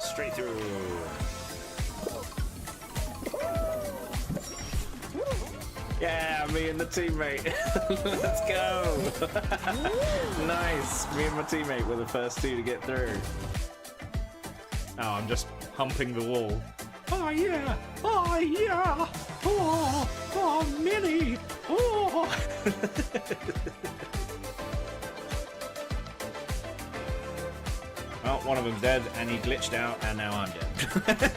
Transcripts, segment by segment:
Straight through. Yeah, me and the teammate. Let's go. Nice. Me and my teammate were the first two to get through. Oh, I'm just humping the wall. Oh yeah. Oh yeah. Oh, Minnie. Oh. Well, one of them's dead, and he glitched out, and now I'm dead.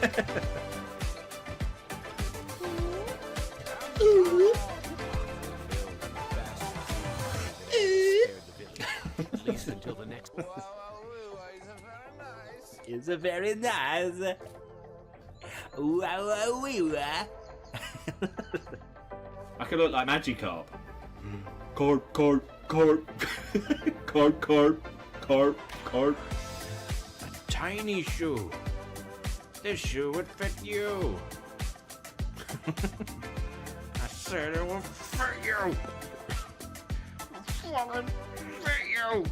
At least until the next. It's a very nice. I could look like Magikarp. Carp. Carp. A tiny shoe. This shoe would fit you. I said it will fit you. Fucking fit you.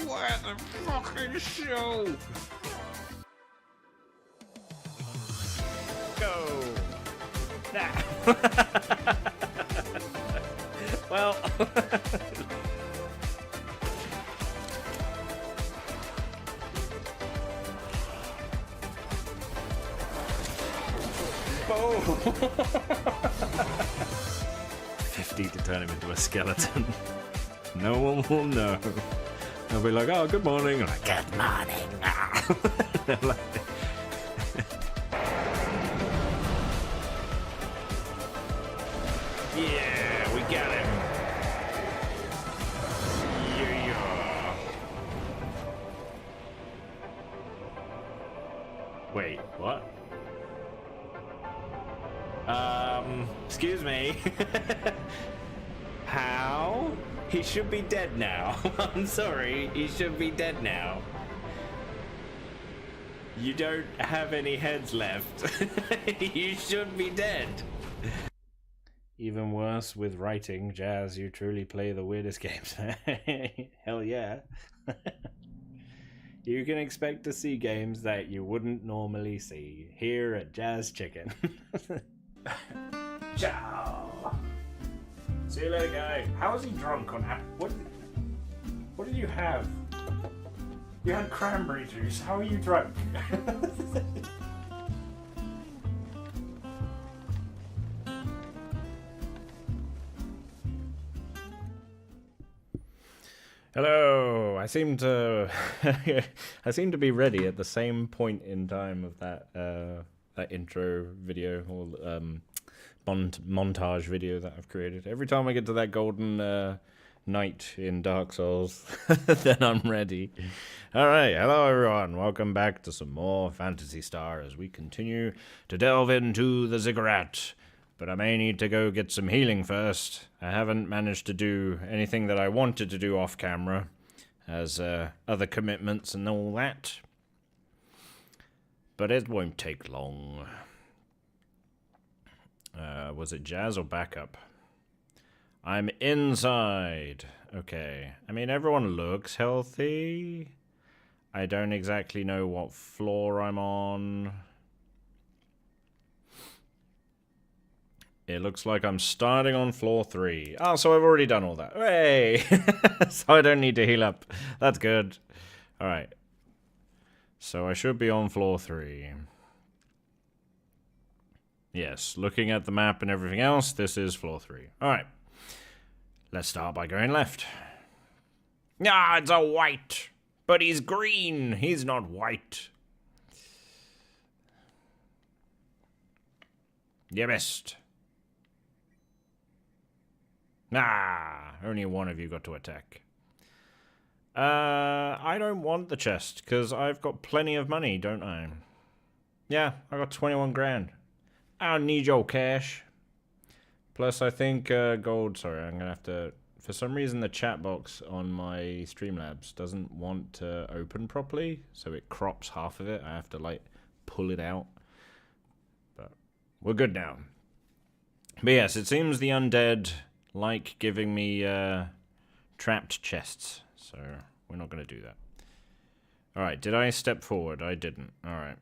Wear the fucking shoe. Go. Now. Well. Oh. 50 to turn him into a skeleton. No one will know. They'll be like, oh, good morning. I'm like, good morning. Yeah, we got him. Yeah. Wait, what? Excuse me. How? He should be dead now. I'm sorry, he should be dead now. You don't have any heads left. You should be dead. Even worse with writing, Jazz, you truly play the weirdest games. Hell yeah. You can expect to see games that you wouldn't normally see here at JazzChicken. Ciao. See you later, guy. How was he drunk on that? What did you have? You had cranberry juice. How are you drunk? Hello. I seem to be ready at the same point in time of that intro video or montage video that I've created. Every time I get to that golden night in Dark Souls, then I'm ready. Alright, hello everyone. Welcome back to some more Phantasy Star as we continue to delve into the ziggurat. But I may need to go get some healing first. I haven't managed to do anything that I wanted to do off camera, as other commitments and all that. But it won't take long. Was it Jazz or backup? I'm inside. Okay. I mean, everyone looks healthy. I don't exactly know what floor I'm on. It looks like I'm starting on floor 3. Oh, so I've already done all that. Hey! So I don't need to heal up. That's good. Alright. So I should be on floor 3. Yes, looking at the map and everything else, this is floor 3. Alright. Let's start by going left. Ah, it's a white! But he's green! He's not white. You missed. Ah, only one of you got to attack. I don't want the chest, because I've got plenty of money, don't I? Yeah, I got 21 grand. I don't need your cash. Plus, I think gold... Sorry, I'm going to have to... For some reason, the chat box on my Streamlabs doesn't want to open properly, so it crops half of it. I have to, like, pull it out. But we're good now. But yes, it seems the undead like giving me trapped chests, so we're not going to do that. Alright, did I step forward? I didn't. Alright.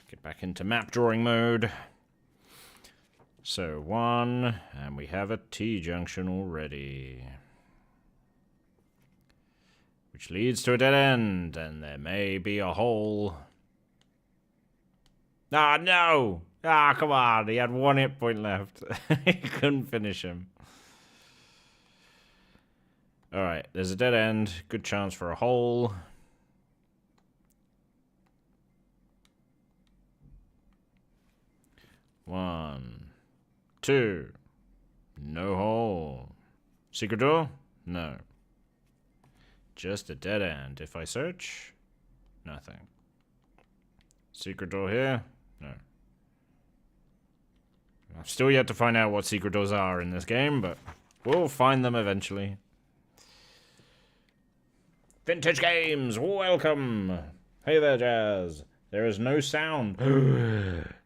Get back into map drawing mode. So, 1, and we have a T-junction already. Which leads to a dead end, and there may be a hole. Ah, no! Ah, come on, he had 1 hit point left. He couldn't finish him. Alright, there's a dead end. Good chance for a hole. One, 2. No hole. Secret door? No. Just a dead end. If I search, nothing. Secret door here? No. I've still yet to find out what secret doors are in this game, but we'll find them eventually. Vintage games, welcome! Hey there, Jazz. There is no sound.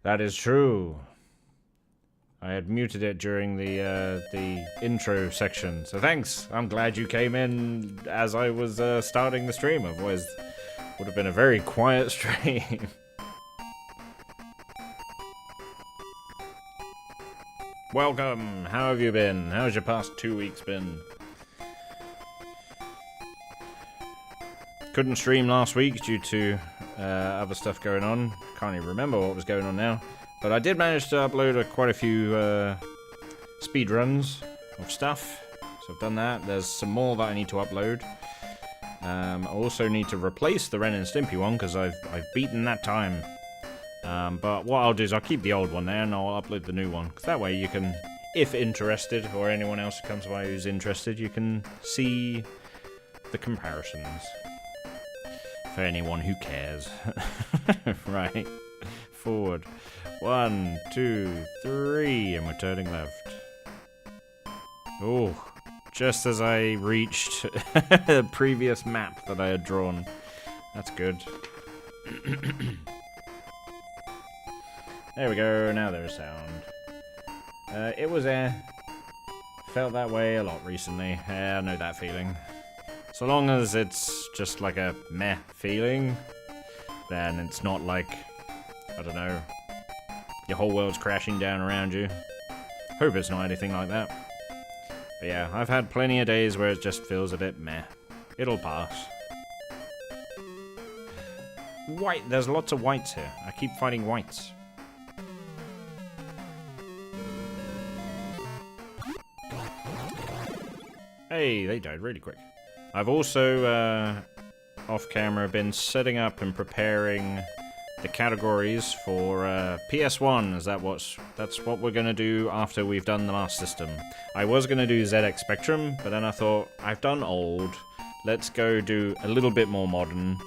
That is true. I had muted it during the intro section, so thanks. I'm glad you came in as I was starting the stream. Otherwise, would have been a very quiet stream. Welcome. How have you been? How's your past 2 weeks been? Couldn't stream last week due to other stuff going on. Can't even remember what was going on now. But I did manage to upload quite a few speed runs of stuff. So I've done that. There's some more that I need to upload. I also need to replace the Ren and Stimpy one because I've beaten that time. But what I'll do is I'll keep the old one there and I'll upload the new one. Because that way you can, if interested, or anyone else who comes by who's interested, you can see the comparisons. For anyone who cares. Right. Forward. 1, 2, 3, and we're turning left. Oh, just as I reached the previous map that I had drawn. That's good. There we go, now there's sound. It was felt that way a lot recently. I know that feeling. So long as it's just like a meh feeling, then it's not like, I don't know, your whole world's crashing down around you. Hope it's not anything like that. But yeah, I've had plenty of days where it just feels a bit meh. It'll pass. White, there's lots of whites here. I keep finding whites. Hey, they died really quick. I've also, off camera, been setting up and preparing the categories for PS1. That's what we're gonna do after we've done the Master System. I was gonna do ZX Spectrum, but then I thought I've done old. Let's go do a little bit more modern.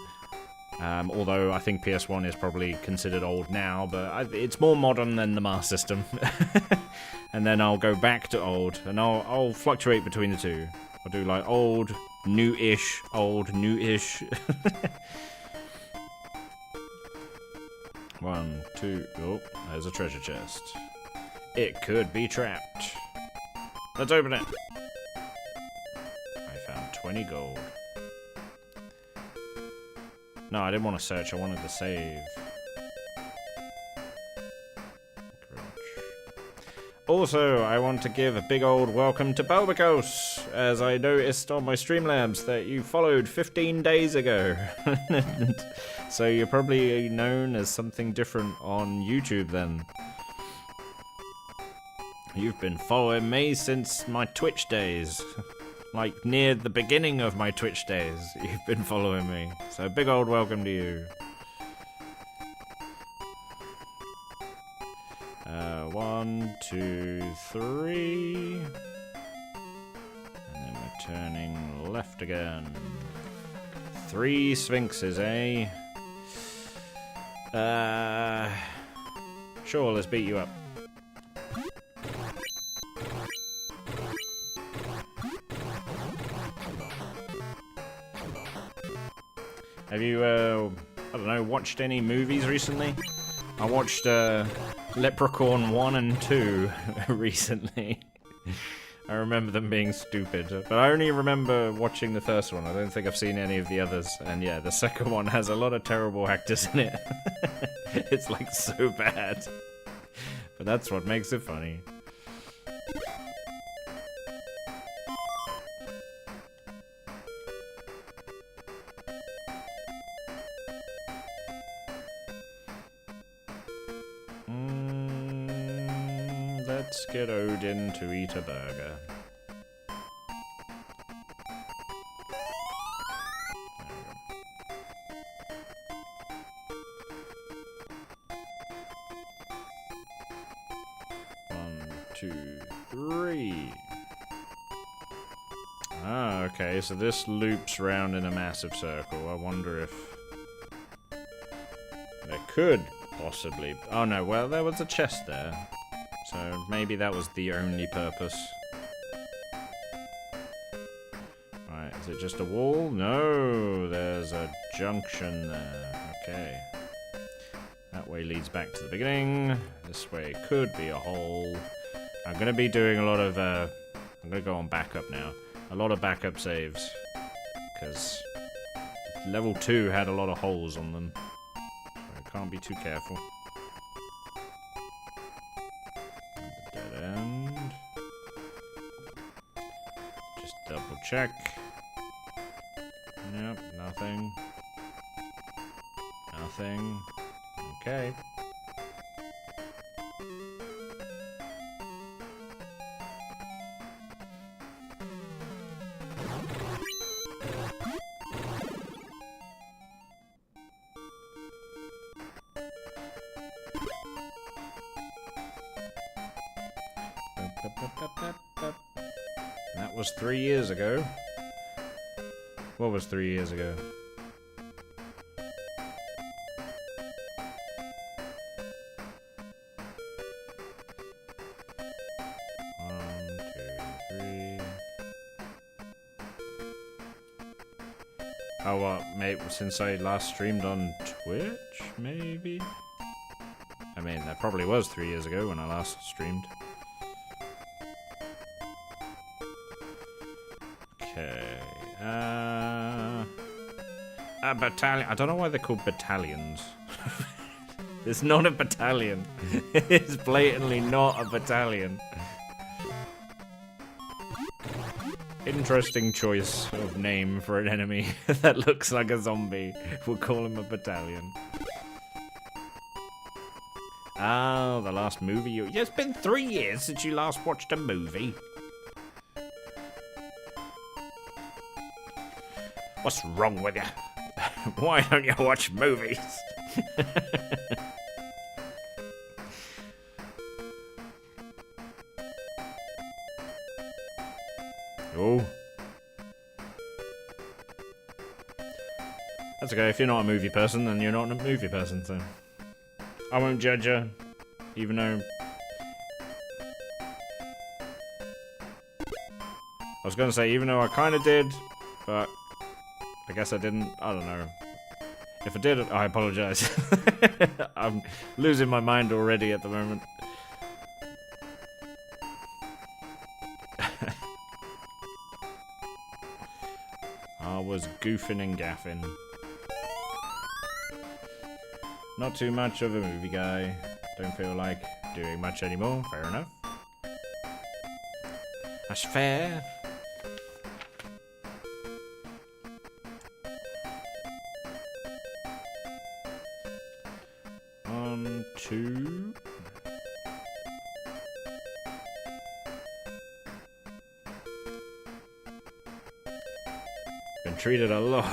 Although I think PS1 is probably considered old now, but it's more modern than the Master System. And then I'll go back to old, and I'll fluctuate between the two. I'll do like old, new-ish, old, new-ish. 1, 2, oh, there's a treasure chest. It could be trapped. Let's open it. I found 20 gold. No, I didn't want to search, I wanted to save. Also, I want to give a big old welcome to Balbacos, as I noticed on my Streamlabs that you followed 15 days ago. So you're probably known as something different on YouTube then. You've been following me since my Twitch days. Like near the beginning of my Twitch days, you've been following me. So big old welcome to you. 1, 2, 3. And then we're turning left again. 3 sphinxes, eh? Sure, let's beat you up. Have you, I don't know, watched any movies recently? I watched, Leprechaun 1 and 2 recently. I remember them being stupid, but I only remember watching the first one. I don't think I've seen any of the others. And yeah, the second one has a lot of terrible actors in it. It's like so bad. But that's what makes it funny. Let's get Odin to eat a burger. One, two, three. Ah, okay, so this loops round in a massive circle. I wonder if there could possibly... Oh no, well, there was a chest there. So maybe that was the only purpose. Right, is it just a wall? No, there's a junction there. Okay. That way leads back to the beginning. This way could be a hole. I'm going to be doing a lot of... I'm going to go on backup now. A lot of backup saves. Because level 2 had a lot of holes on them. So I can't be too careful. Double check. Nope, nothing. Nothing. Okay. That was 3 years ago. What was 3 years ago? One, two, three. Oh, what, mate? Since I last streamed on Twitch, maybe? I mean, that probably was 3 years ago when I last streamed. Okay, a battalion. I don't know why they're called battalions. It's not a battalion. It's blatantly not a battalion. Interesting choice of name for an enemy that looks like a zombie. We'll call him a battalion. Oh, the last movie you... Yeah, it's been 3 years since you last watched a movie. What's wrong with you? Why don't you watch movies? Oh. That's okay, if you're not a movie person, then you're not a movie person, so... I won't judge you, even though... I was gonna say, even though I kinda did, but... I guess I didn't. I don't know. If I did, I apologize. I'm losing my mind already at the moment. I was goofing and gaffing. Not too much of a movie guy. Don't feel like doing much anymore. Fair enough. That's fair. Two. Been treated a lot.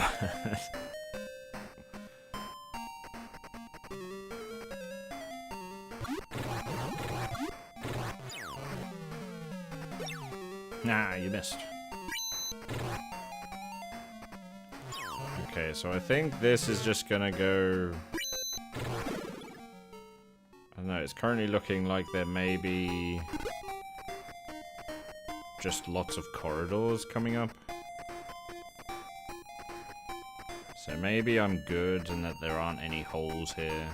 Nah, you missed. Okay, so I think this is just gonna go... No, it's currently looking like there may be just lots of corridors coming up. So maybe I'm good and that there aren't any holes here.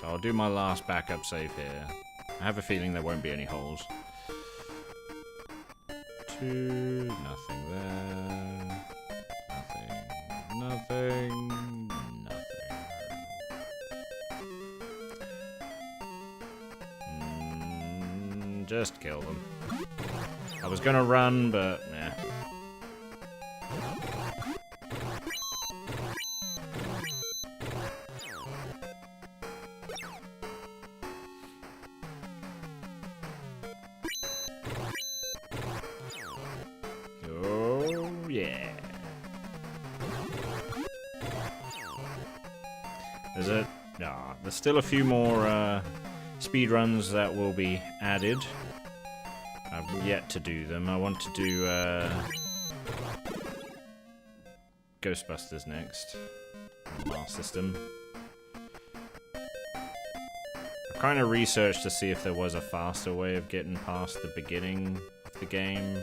So I'll do my last backup save here. I have a feeling there won't be any holes. Nothing there. Nothing. Just kill them. I was gonna run, but nah. Oh, yeah. There's still a few more speed runs that will be added. I've yet to do them. I want to do Ghostbusters next on the last system. I kind of researched to see if there was a faster way of getting past the beginning of the game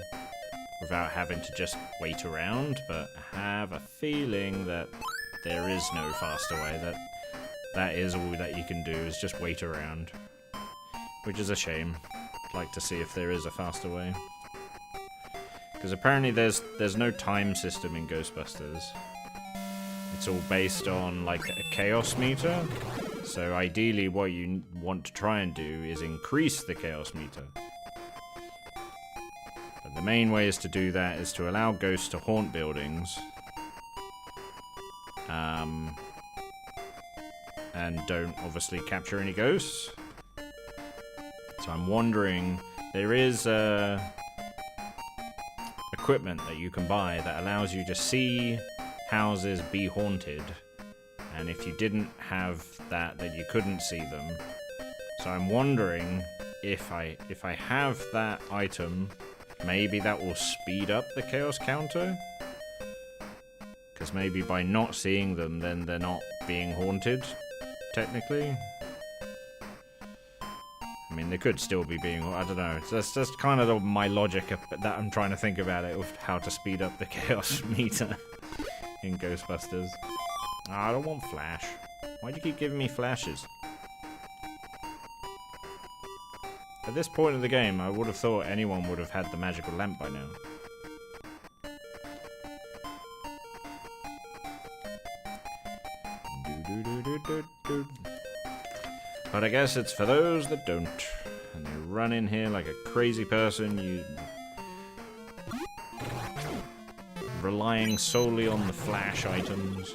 without having to just wait around, but I have a feeling that there is no faster way. That is all that you can do, is just wait around, which is a shame. I'd like to see if there is a faster way, because apparently there's no time system in Ghostbusters. It's all based on like a chaos meter. So ideally what you want to try and do is increase the chaos meter. But the main ways to do that is to allow ghosts to haunt buildings. And don't obviously capture any ghosts. So I'm wondering, there is equipment that you can buy that allows you to see houses be haunted, and if you didn't have that, then you couldn't see them. So I'm wondering if I have that item, maybe that will speed up the chaos counter, because maybe by not seeing them, then they're not being haunted, technically. I mean, they could still be being, I don't know, that's just kind of my logic that I'm trying to think about it, of how to speed up the chaos meter in Ghostbusters. Oh, I don't want flash. Why'd you keep giving me flashes? At this point in the game, I would have thought anyone would have had the magical lamp by now. But I guess it's for those that don't. And they run in here like a crazy person, you relying solely on the flash items.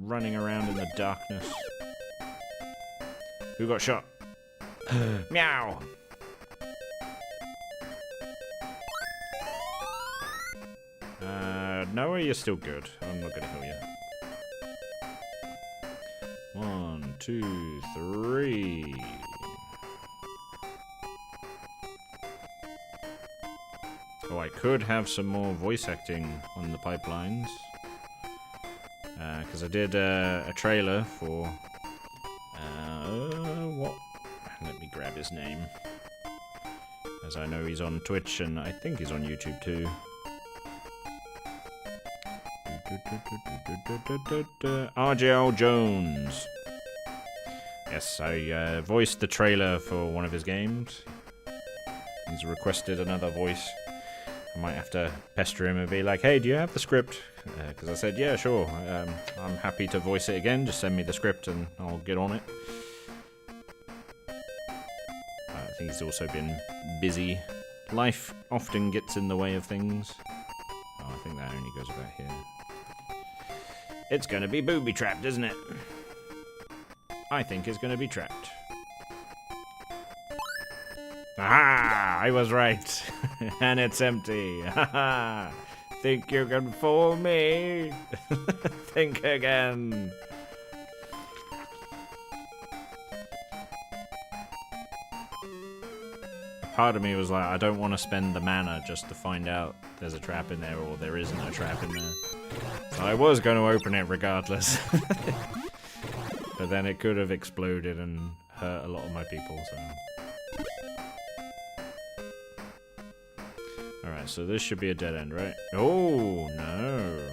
Running around in the darkness. Who got shot? Meow! Noah, you're still good. I'm not gonna kill you. 1, 2, 3. Oh, I could have some more voice acting on the pipelines. Because I did a trailer for... what? Let me grab his name. As I know he's on Twitch, and I think he's on YouTube too. RJL Jones. Yes, I voiced the trailer for one of his games. He's requested another voice. I might have to pester him and be like, hey, do you have the script? Because I said, yeah, sure. I'm happy to voice it again. Just send me the script and I'll get on it. I think he's also been busy. Life often gets in the way of things. Oh, I think that only goes about here. It's gonna be booby-trapped, isn't it? I think it's gonna be trapped. Aha! I was right. And it's empty. Haha! Think you can fool me? Think again. Part of me was like, I don't want to spend the mana just to find out there's a trap in there or there isn't a trap in there. So I was going to open it regardless. But then it could have exploded and hurt a lot of my people, so... Alright, so this should be a dead end, right? Oh, no.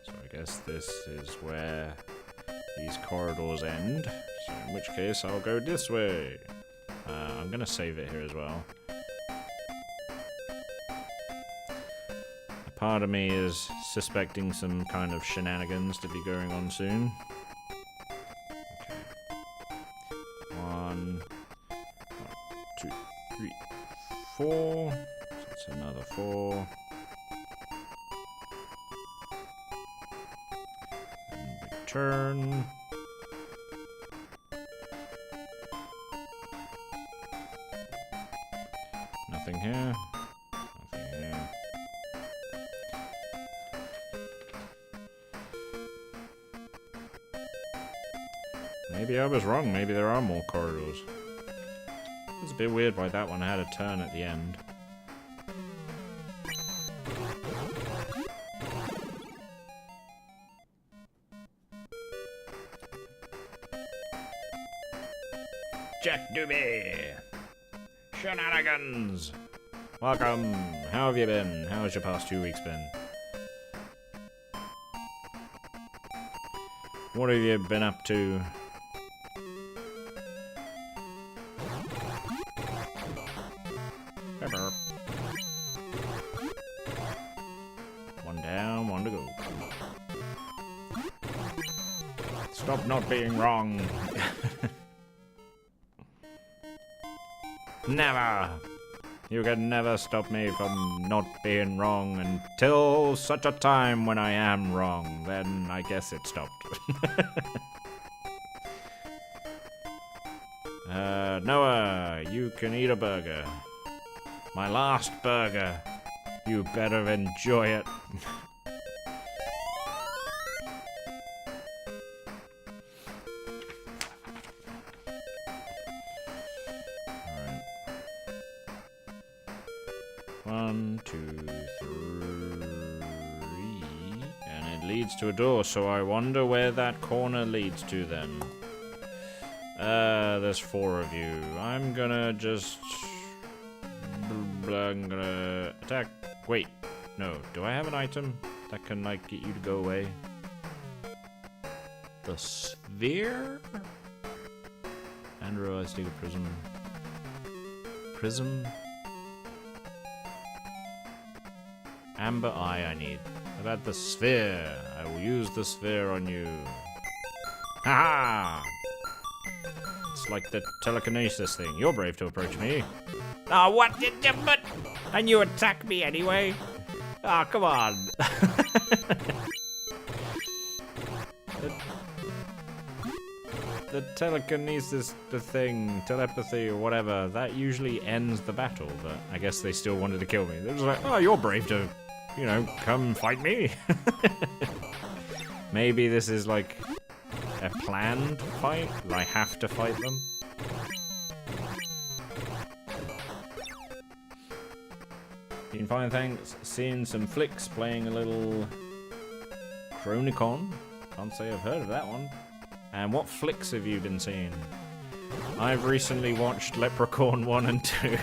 So I guess this is where these corridors end. So in which case, I'll go this way. I'm gonna save it here as well. A part of me is suspecting some kind of shenanigans to be going on soon. Okay. 1, 2, 3, 4. So that's another 4. And return. Nothing here. Nothing here. Maybe I was wrong. Maybe there are more corridors. It's a bit weird why that one had a turn at the end. Jack Doobie! Shenanigans! Welcome! How have you been? How has your past 2 weeks been? What have you been up to? One down, one to go. Stop not being wrong. Never! You can never stop me from not being wrong until such a time when I am wrong. Then I guess it stopped. Noah, you can eat a burger. My last burger. You better enjoy it. Alright. 1, 2, 3. And it leads to a door, so I wonder where that corner leads to then. There's 4 of you. I'm gonna just... I'm gonna attack. Wait, no. Do I have an item that can, like, get you to go away? The sphere? Andrew, I stick a prism. Prism? Amber eye I need. About the sphere. I will use the sphere on you. Haha! It's like the telekinesis thing. You're brave to approach me. Oh, what did you but? And you attack me anyway? Oh, come on. the telekinesis, the thing, telepathy or whatever, that usually ends the battle, but I guess they still wanted to kill me. They're just like, oh, you're brave to, you know, come fight me. Maybe this is like a planned fight? I have to fight them? Been fine, thanks. Seeing some flicks, playing a little Chronicon. Can't say I've heard of that one. And what flicks have you been seeing? I've recently watched Leprechaun 1 and 2.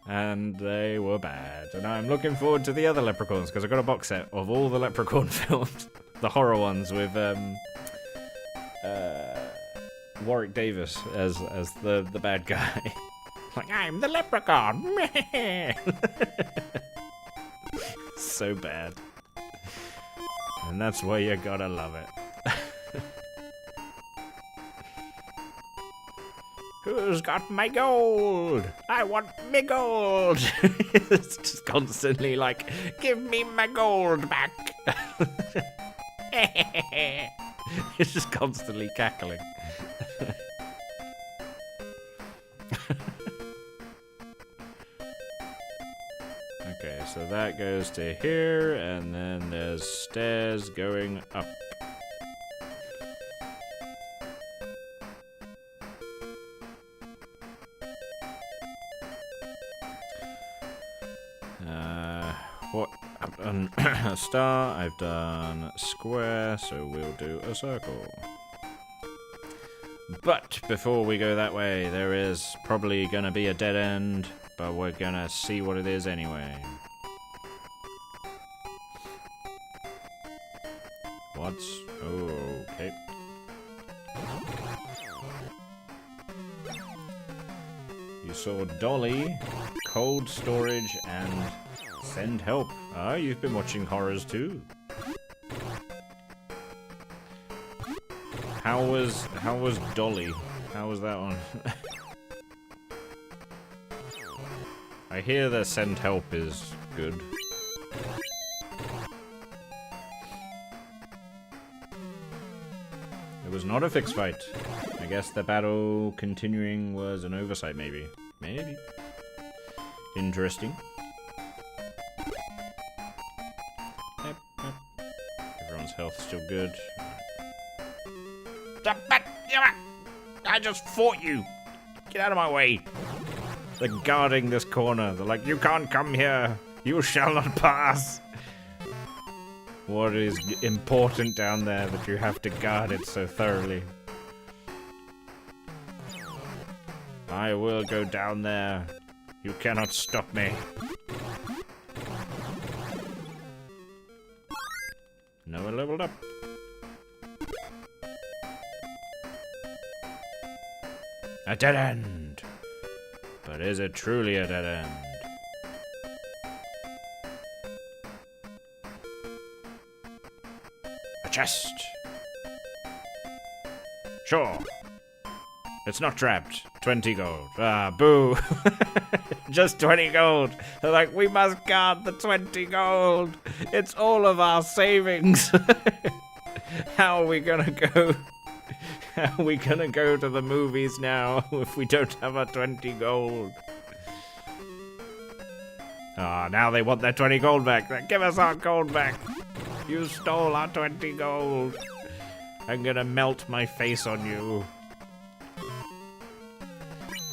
And they were bad. And I'm looking forward to the other Leprechauns, because I got a box set of all the Leprechaun films. The horror ones with Warwick Davis as the bad guy. Like, I'm the leprechaun. So bad. And that's why you gotta love it. Who's got my gold? I want my gold. It's just constantly like, give me my gold back. It's just constantly cackling. Okay, so that goes to here, and then there's stairs going up. What? I've done a star, I've done a square, so we'll do a circle. But before we go that way, there is probably gonna be a dead end, but we're gonna see what it is anyway. What's... oh, okay. You saw Dolly, cold storage, and send help. Ah, you've been watching horrors too. How was Dolly? How was that one? I hear the send help is good. It was not a fixed fight. I guess the battle continuing was an oversight, maybe. Maybe. Interesting. Yep, yep. Everyone's health still good. I just fought you! Get out of my way! They're guarding this corner. They're like, you can't come here! You shall not pass! What is important down there that you have to guard it so thoroughly? I will go down there. You cannot stop me. No one leveled up. A dead end! But is it truly a dead end? A chest! Sure. It's not trapped. 20 gold. Ah, boo! Just 20 gold! They're like, we must guard the 20 gold! It's all of our savings! How are we gonna go? How are we gonna go to the movies now if we don't have our 20 gold? Ah, now they want their 20 gold back. Give us our gold back. You stole our 20 gold. I'm gonna melt my face on you.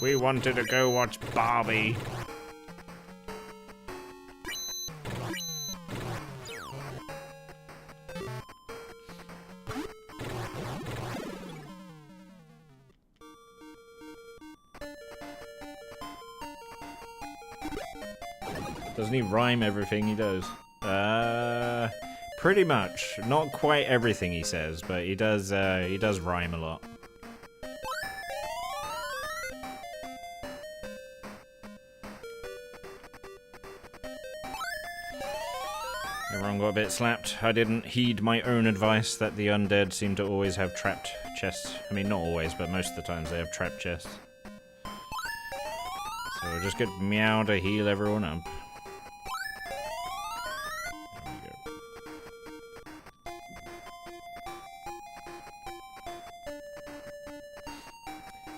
We wanted to go watch Barbie. Doesn't he rhyme everything he does? Pretty much. Not quite everything he says, but he does rhyme a lot. Everyone got a bit slapped. I didn't heed my own advice that the undead seem to always have trapped chests. I mean, not always, but most of the times they have trapped chests. So we'll just get Meow to heal everyone up.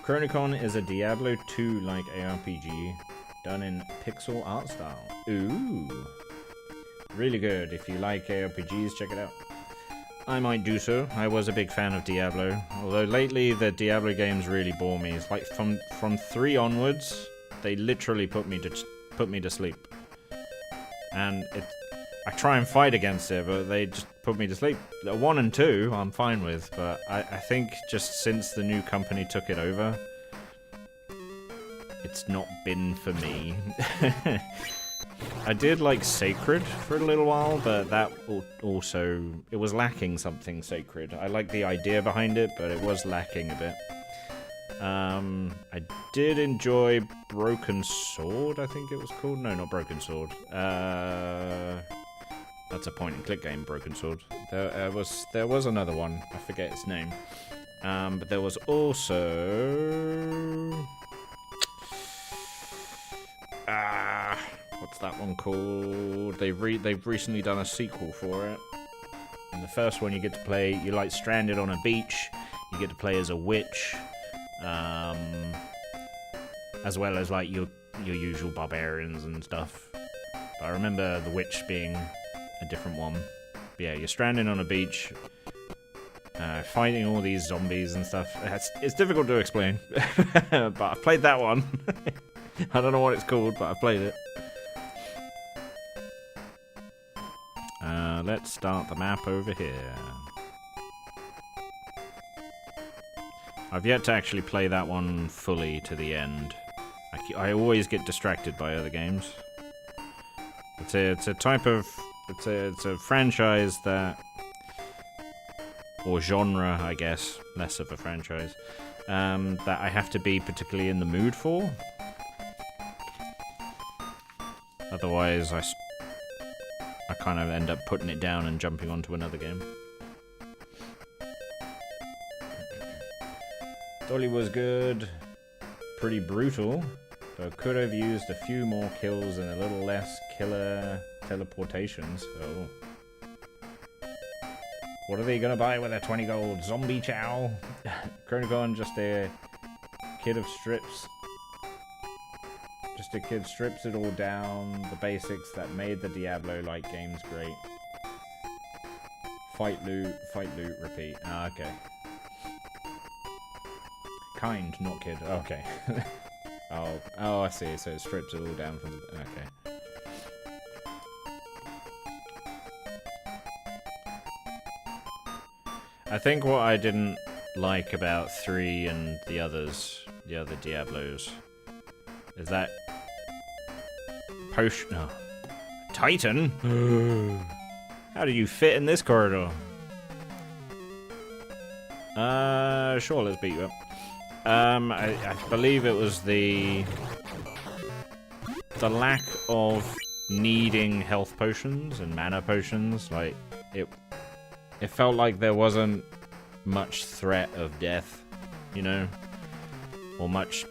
Chronicon is a Diablo 2-like ARPG done in pixel art style. Ooh. Really good. If you like ARPGs, check it out. I might do so. I was a big fan of Diablo. Although lately the Diablo games really bore me. It's like from 3 onwards, they literally put me to sleep. And I try and fight against it, but they just put me to sleep. 1 and 2, I'm fine with, but I think just since the new company took it over, it's not been for me. I did like Sacred for a little while, but that also, it was lacking something Sacred. I like the idea behind it, but it was lacking a bit. I did enjoy Broken Sword, I think it was called. No, not Broken Sword. That's a point-and-click game, Broken Sword. There was another one. I forget its name. But there was also... what's that one called? They've recently done a sequel for it. In the first one, you get to play... You're, like, stranded on a beach. You get to play as a witch. As well as, like, your usual barbarians and stuff. But I remember the witch being... a different one. But yeah, you're stranded on a beach, fighting all these zombies and stuff. It's difficult to explain, but I've played that one. I don't know what it's called, but I've played it. Let's start the map over here. I've yet to actually play that one fully to the end. I always get distracted by other games. It's a type of... It's a franchise that... or genre, I guess. Less of a franchise. That I have to be particularly in the mood for. Otherwise, I kind of end up putting it down and jumping onto another game. Dolly was good. Pretty brutal. But could have used a few more kills and a little less killer teleportations. Oh. What are they gonna buy with their 20 gold? Zombie chow? Chronicon, just a kid of strips. Just a kid strips it all down. The basics that made the Diablo-like games great. Fight loot, repeat. Ah, okay. Kind, not kid. Okay. Oh, I see. So it strips it all down from the... Okay. I think what I didn't like about 3 and the other Diablos, is that... Potion... No. Titan? How do you fit in this corridor? Sure, let's beat you up. I believe it was the lack of needing health potions and mana potions. Like, it felt like there wasn't much threat of death, you know? Or much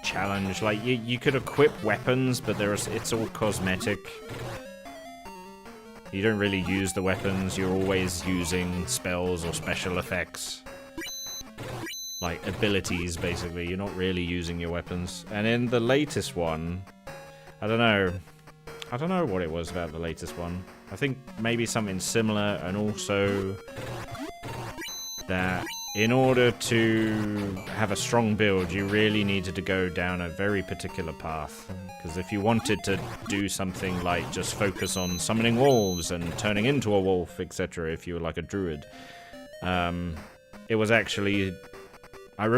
challenge. Like, you could equip weapons, but it's all cosmetic. You don't really use the weapons, you're always using spells or special effects. Like, abilities, basically. You're not really using your weapons. And in the latest one, I don't know what it was about the latest one. I think maybe something similar, and also that in order to have a strong build, you really needed to go down a very particular path. Because if you wanted to do something like just focus on summoning wolves and turning into a wolf, etc., if you were like a druid, it was actually... I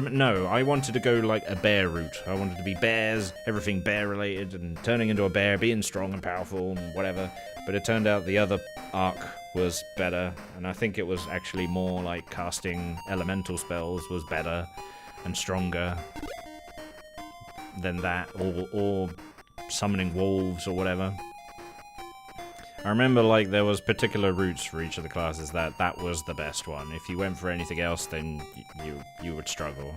wanted to go like a bear route. I wanted to be bears, everything bear related, and turning into a bear, being strong and powerful and whatever. But it turned out the other arc was better, and I think it was actually more like casting elemental spells was better and stronger than that, or summoning wolves or whatever. I remember, like, there was particular routes for each of the classes that was the best one. If you went for anything else, then you would struggle.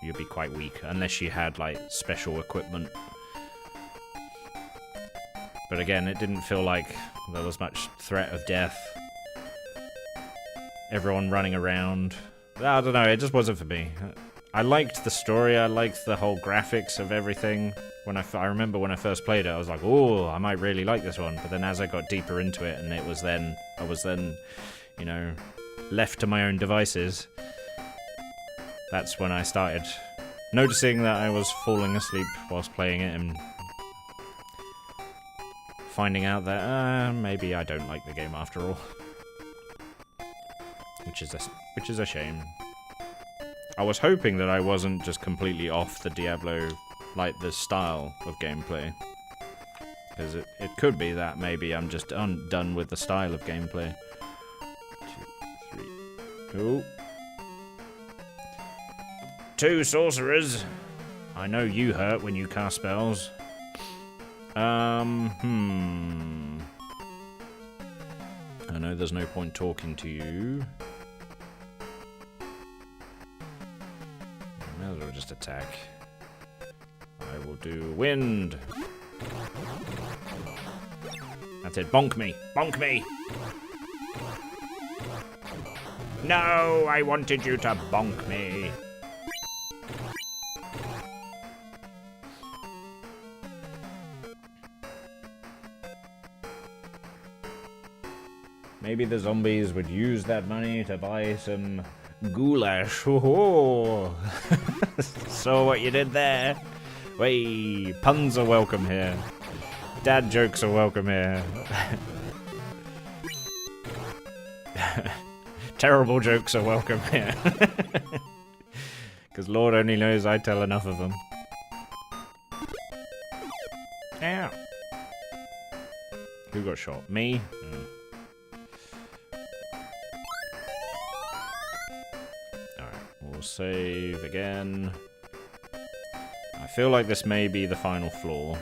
You'd be quite weak, unless you had, like, special equipment. But again, it didn't feel like there was much threat of death. Everyone running around. I don't know, it just wasn't for me. I liked the story, I liked the whole graphics of everything. I remember when I first played it, I was like, oh, I might really like this one. But then as I got deeper into it, and I was then, you know, left to my own devices, that's when I started noticing that I was falling asleep whilst playing it, and finding out that, maybe I don't like the game after all. Which is a shame. I was hoping that I wasn't just completely off the Diablo, like the style of gameplay, because it could be that maybe I'm just done with the style of gameplay. 2, 3. Oh. 2 sorcerers. I know you hurt when you cast spells. I know there's no point talking to you. I might as well just attack. I will do wind. That's it. Bonk me. Bonk me. No, I wanted you to bonk me. Maybe the zombies would use that money to buy some goulash. Oh, saw what you did there. Way, puns are welcome here. Dad jokes are welcome here. Terrible jokes are welcome here. Because Lord only knows I tell enough of them. Ow. Who got shot? Me? Oh. Alright, we'll save again. I feel like this may be the final floor.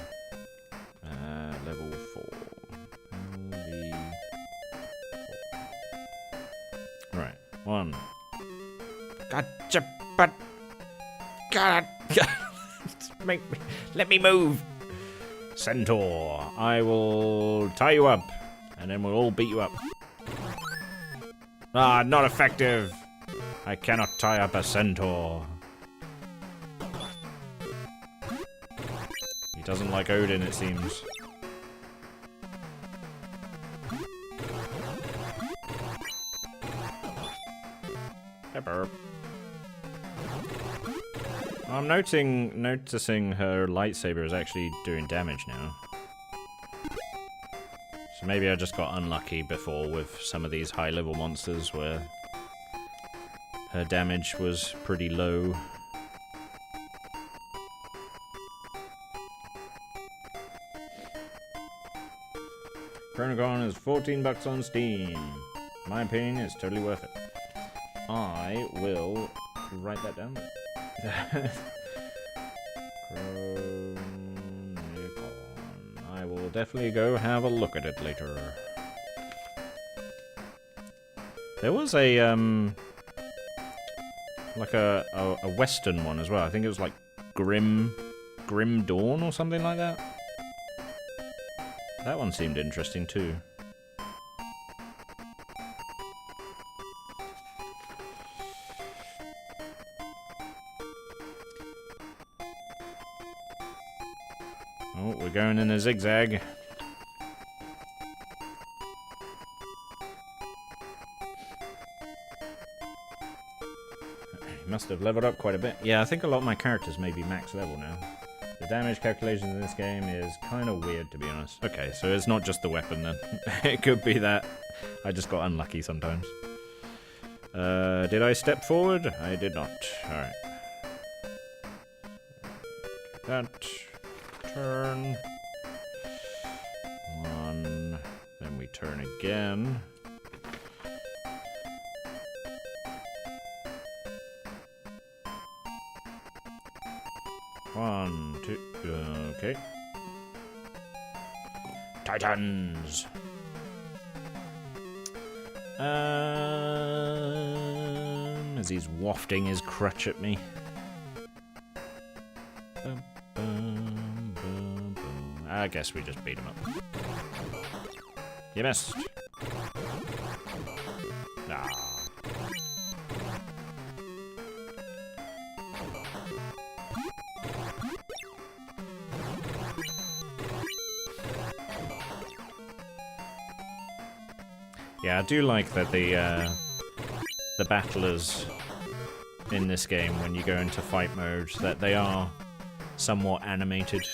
God. Let me move. Centaur, I will tie you up, and then we'll all beat you up. Ah, not effective. I cannot tie up a centaur. He doesn't like Odin, it seems. Pepper. I'm noticing her lightsaber is actually doing damage now. So maybe I just got unlucky before with some of these high-level monsters where her damage was pretty low. Chronogon is $14 on Steam. In my opinion, it's totally worth it. I will write that down. Chronicon. I will definitely go have a look at it later. There was a like a Western one as well. I think it was like Grim Dawn or something like that. That one seemed interesting too. Oh, we're going in a zigzag. He must have leveled up quite a bit. Yeah, I think a lot of my characters may be max level now. The damage calculations in this game is kind of weird, to be honest. Okay, so it's not just the weapon then. It could be that I just got unlucky sometimes. Did I step forward? I did not. Alright. That. Turn. One. Then we turn again. One, two, okay. Titans! As he's wafting his crutch at me. I guess we just beat him up. You missed. Nah. Yeah, I do like that the battlers in this game, when you go into fight mode, that they are somewhat animated.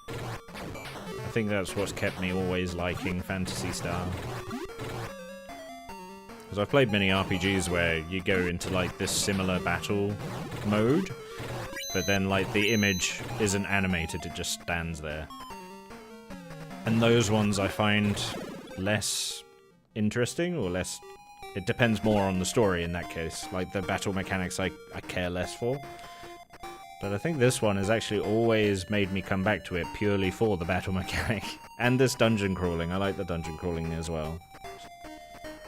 I think that's what's kept me always liking Phantasy Star. Because I've played many RPGs where you go into like this similar battle mode, but then like the image isn't animated, it just stands there. And those ones I find less interesting, or less... It depends more on the story in that case. Like the battle mechanics I care less for. But I think this one has actually always made me come back to it purely for the battle mechanic. And this dungeon crawling. I like the dungeon crawling as well.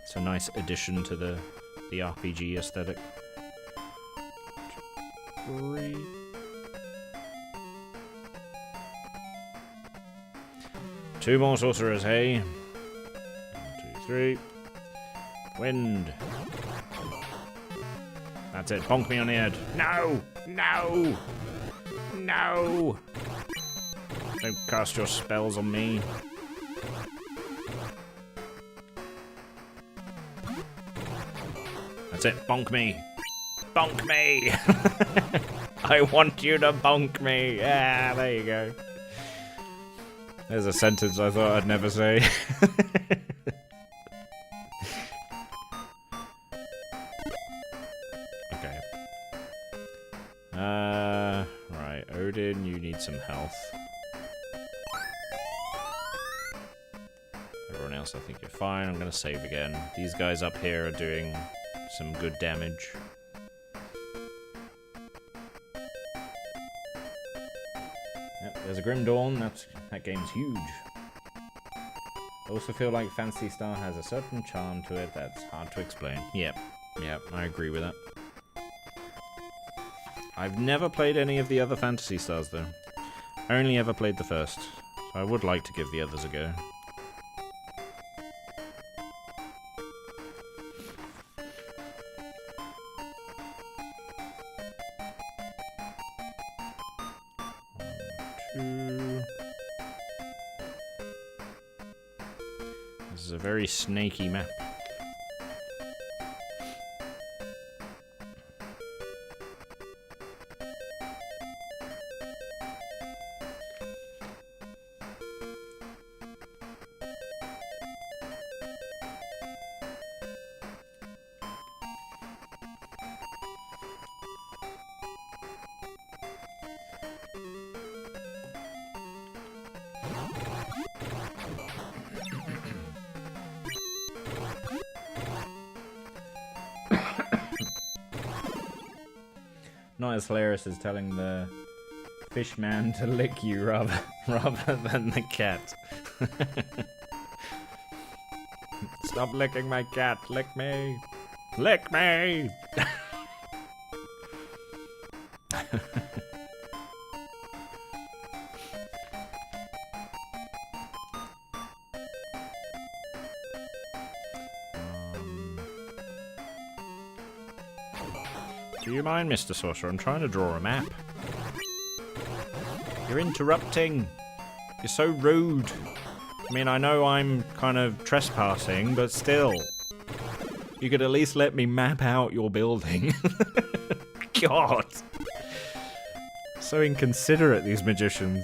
It's a nice addition to the RPG aesthetic. 3. Two more sorcerers, hey? 1, 2, 3. Wind. That's it. Bonk me on the head. No! No! No! Don't cast your spells on me. That's it. Bonk me. Bonk me! I want you to bonk me. Yeah, there you go. There's a sentence I thought I'd never say. Okay. Right, Odin, you need some health. Everyone else, I think you're fine. I'm gonna save again. These guys up here are doing some good damage. Yep, there's a Grim Dawn. That game's huge. I also feel like Phantasy Star has a certain charm to it that's hard to explain. Yep, I agree with that. I've never played any of the other Phantasy Stars, though. Only ever played the first. So I would like to give the others a go. This is a very snaky map. Not as hilarious as telling the fish man to lick you rather than the cat. Stop licking my cat, lick me! Lick me! Do you mind, Mr. Sorcerer? I'm trying to draw a map. You're interrupting. You're so rude. I mean, I know I'm kind of trespassing, but still. You could at least let me map out your building. God. So inconsiderate, these magicians.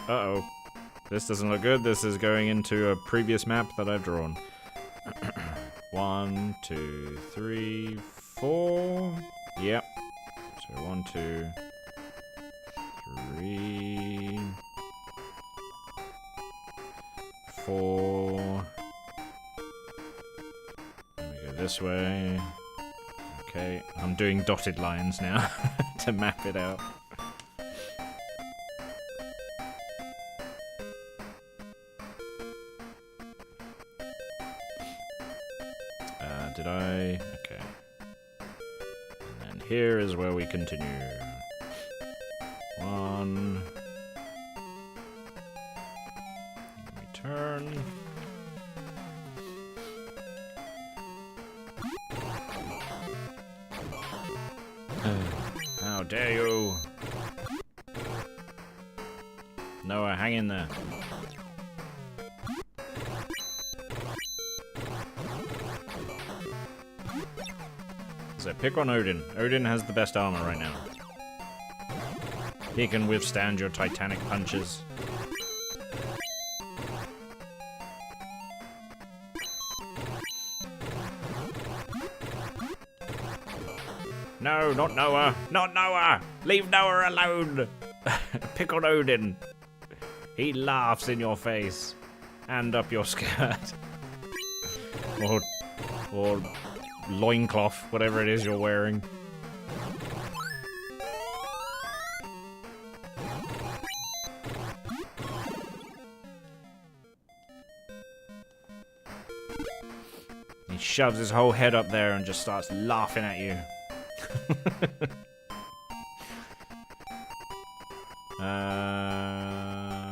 Uh-oh. This doesn't look good. This is going into a previous map that I've drawn. 1, 2, 3, 4. Yep. So 1, 2, 3, 4. Let me go this way. Okay, I'm doing dotted lines now to map it out. Did I? Okay. And then here is where we continue. 1. Let me turn. How dare you! Noah, hang in there. So pick on Odin. Odin has the best armor right now. He can withstand your titanic punches. No, not Noah! Not Noah! Leave Noah alone! Pick on Odin. He laughs in your face. And up your skirt. Or loincloth, whatever it is you're wearing. He shoves his whole head up there and just starts laughing at you.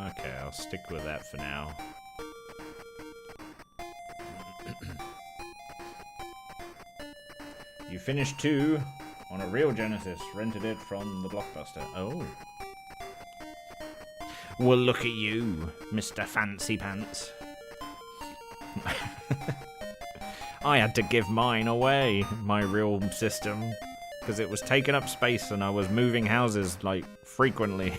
Okay, I'll stick with that for now. You finished 2 on a real Genesis. Rented it from the Blockbuster. Oh. Well, look at you, Mr. Fancy Pants. I had to give mine away, my real system, because it was taking up space and I was moving houses, like, frequently.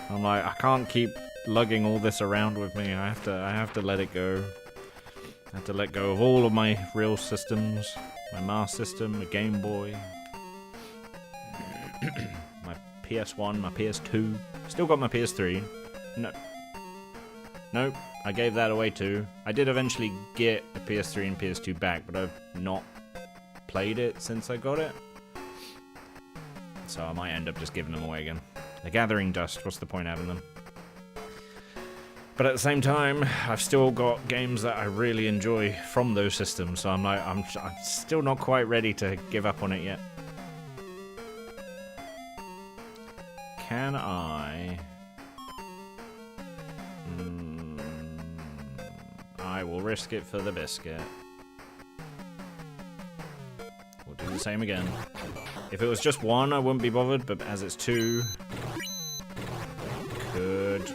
I'm like, I can't keep lugging all this around with me. I have to let it go. I have to let go of all of my real systems. My Mars system, my Game Boy. My PS1, my PS2. Still got my PS3. No. Nope, I gave that away too. I did eventually get a PS3 and PS2 back, but I've not played it since I got it. So I might end up just giving them away again. They're gathering dust, what's the point having them? But at the same time, I've still got games that I really enjoy from those systems, so I'm still not quite ready to give up on it yet. Can I... I will risk it for the biscuit. We'll do the same again. If it was just one, I wouldn't be bothered, but as it's two... Could...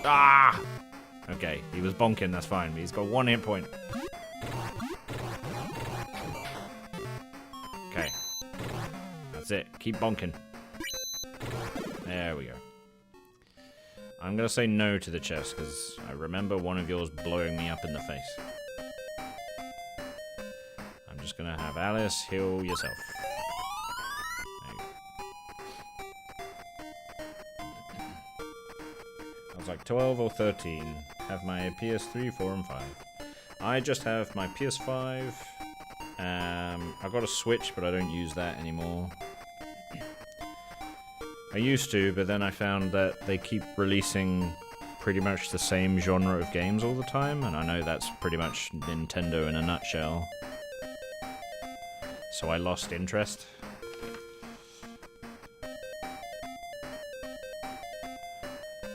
Ah! Okay, he was bonking, that's fine, but he's got 1 hit point. Okay. That's it, keep bonking. There we go. I'm gonna say no to the chest, because I remember one of yours blowing me up in the face. I'm just gonna have Alice heal yourself. There you go. I was like 12 or 13. Have my PS3, 4, and 5. I just have my PS5. I've got a Switch, but I don't use that anymore. I used to, but then I found that they keep releasing pretty much the same genre of games all the time, and I know that's pretty much Nintendo in a nutshell. So I lost interest.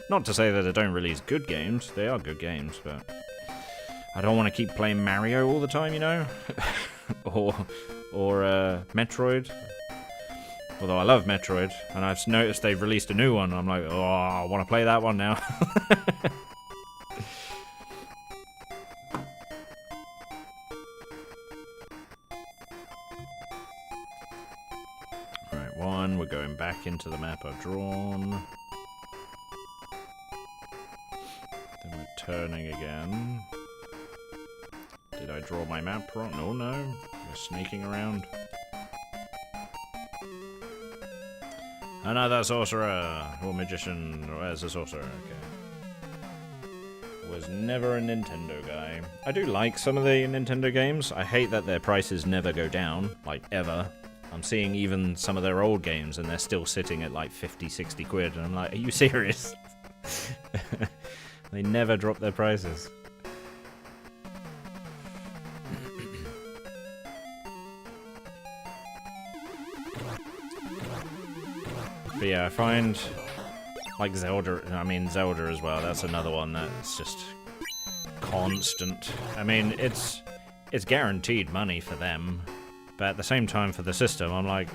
Not to say that they don't release good games, they are good games, but I don't want to keep playing Mario all the time, you know? or Metroid. Although I love Metroid, and I've noticed they've released a new one, and I'm like, oh, I want to play that one now. Alright, one, we're going back into the map I've drawn. Then we're turning again. Did I draw my map wrong? No, no. We're snaking around. Another sorcerer, or magician, or as a sorcerer, okay. Was never a Nintendo guy. I do like some of the Nintendo games. I hate that their prices never go down, like ever. I'm seeing even some of their old games and they're still sitting at like 50, 60 quid, and I'm like, are you serious? They never drop their prices. But yeah, I find, like Zelda as well, that's another one that's just constant. I mean, it's guaranteed money for them, but at the same time for the system, I'm like,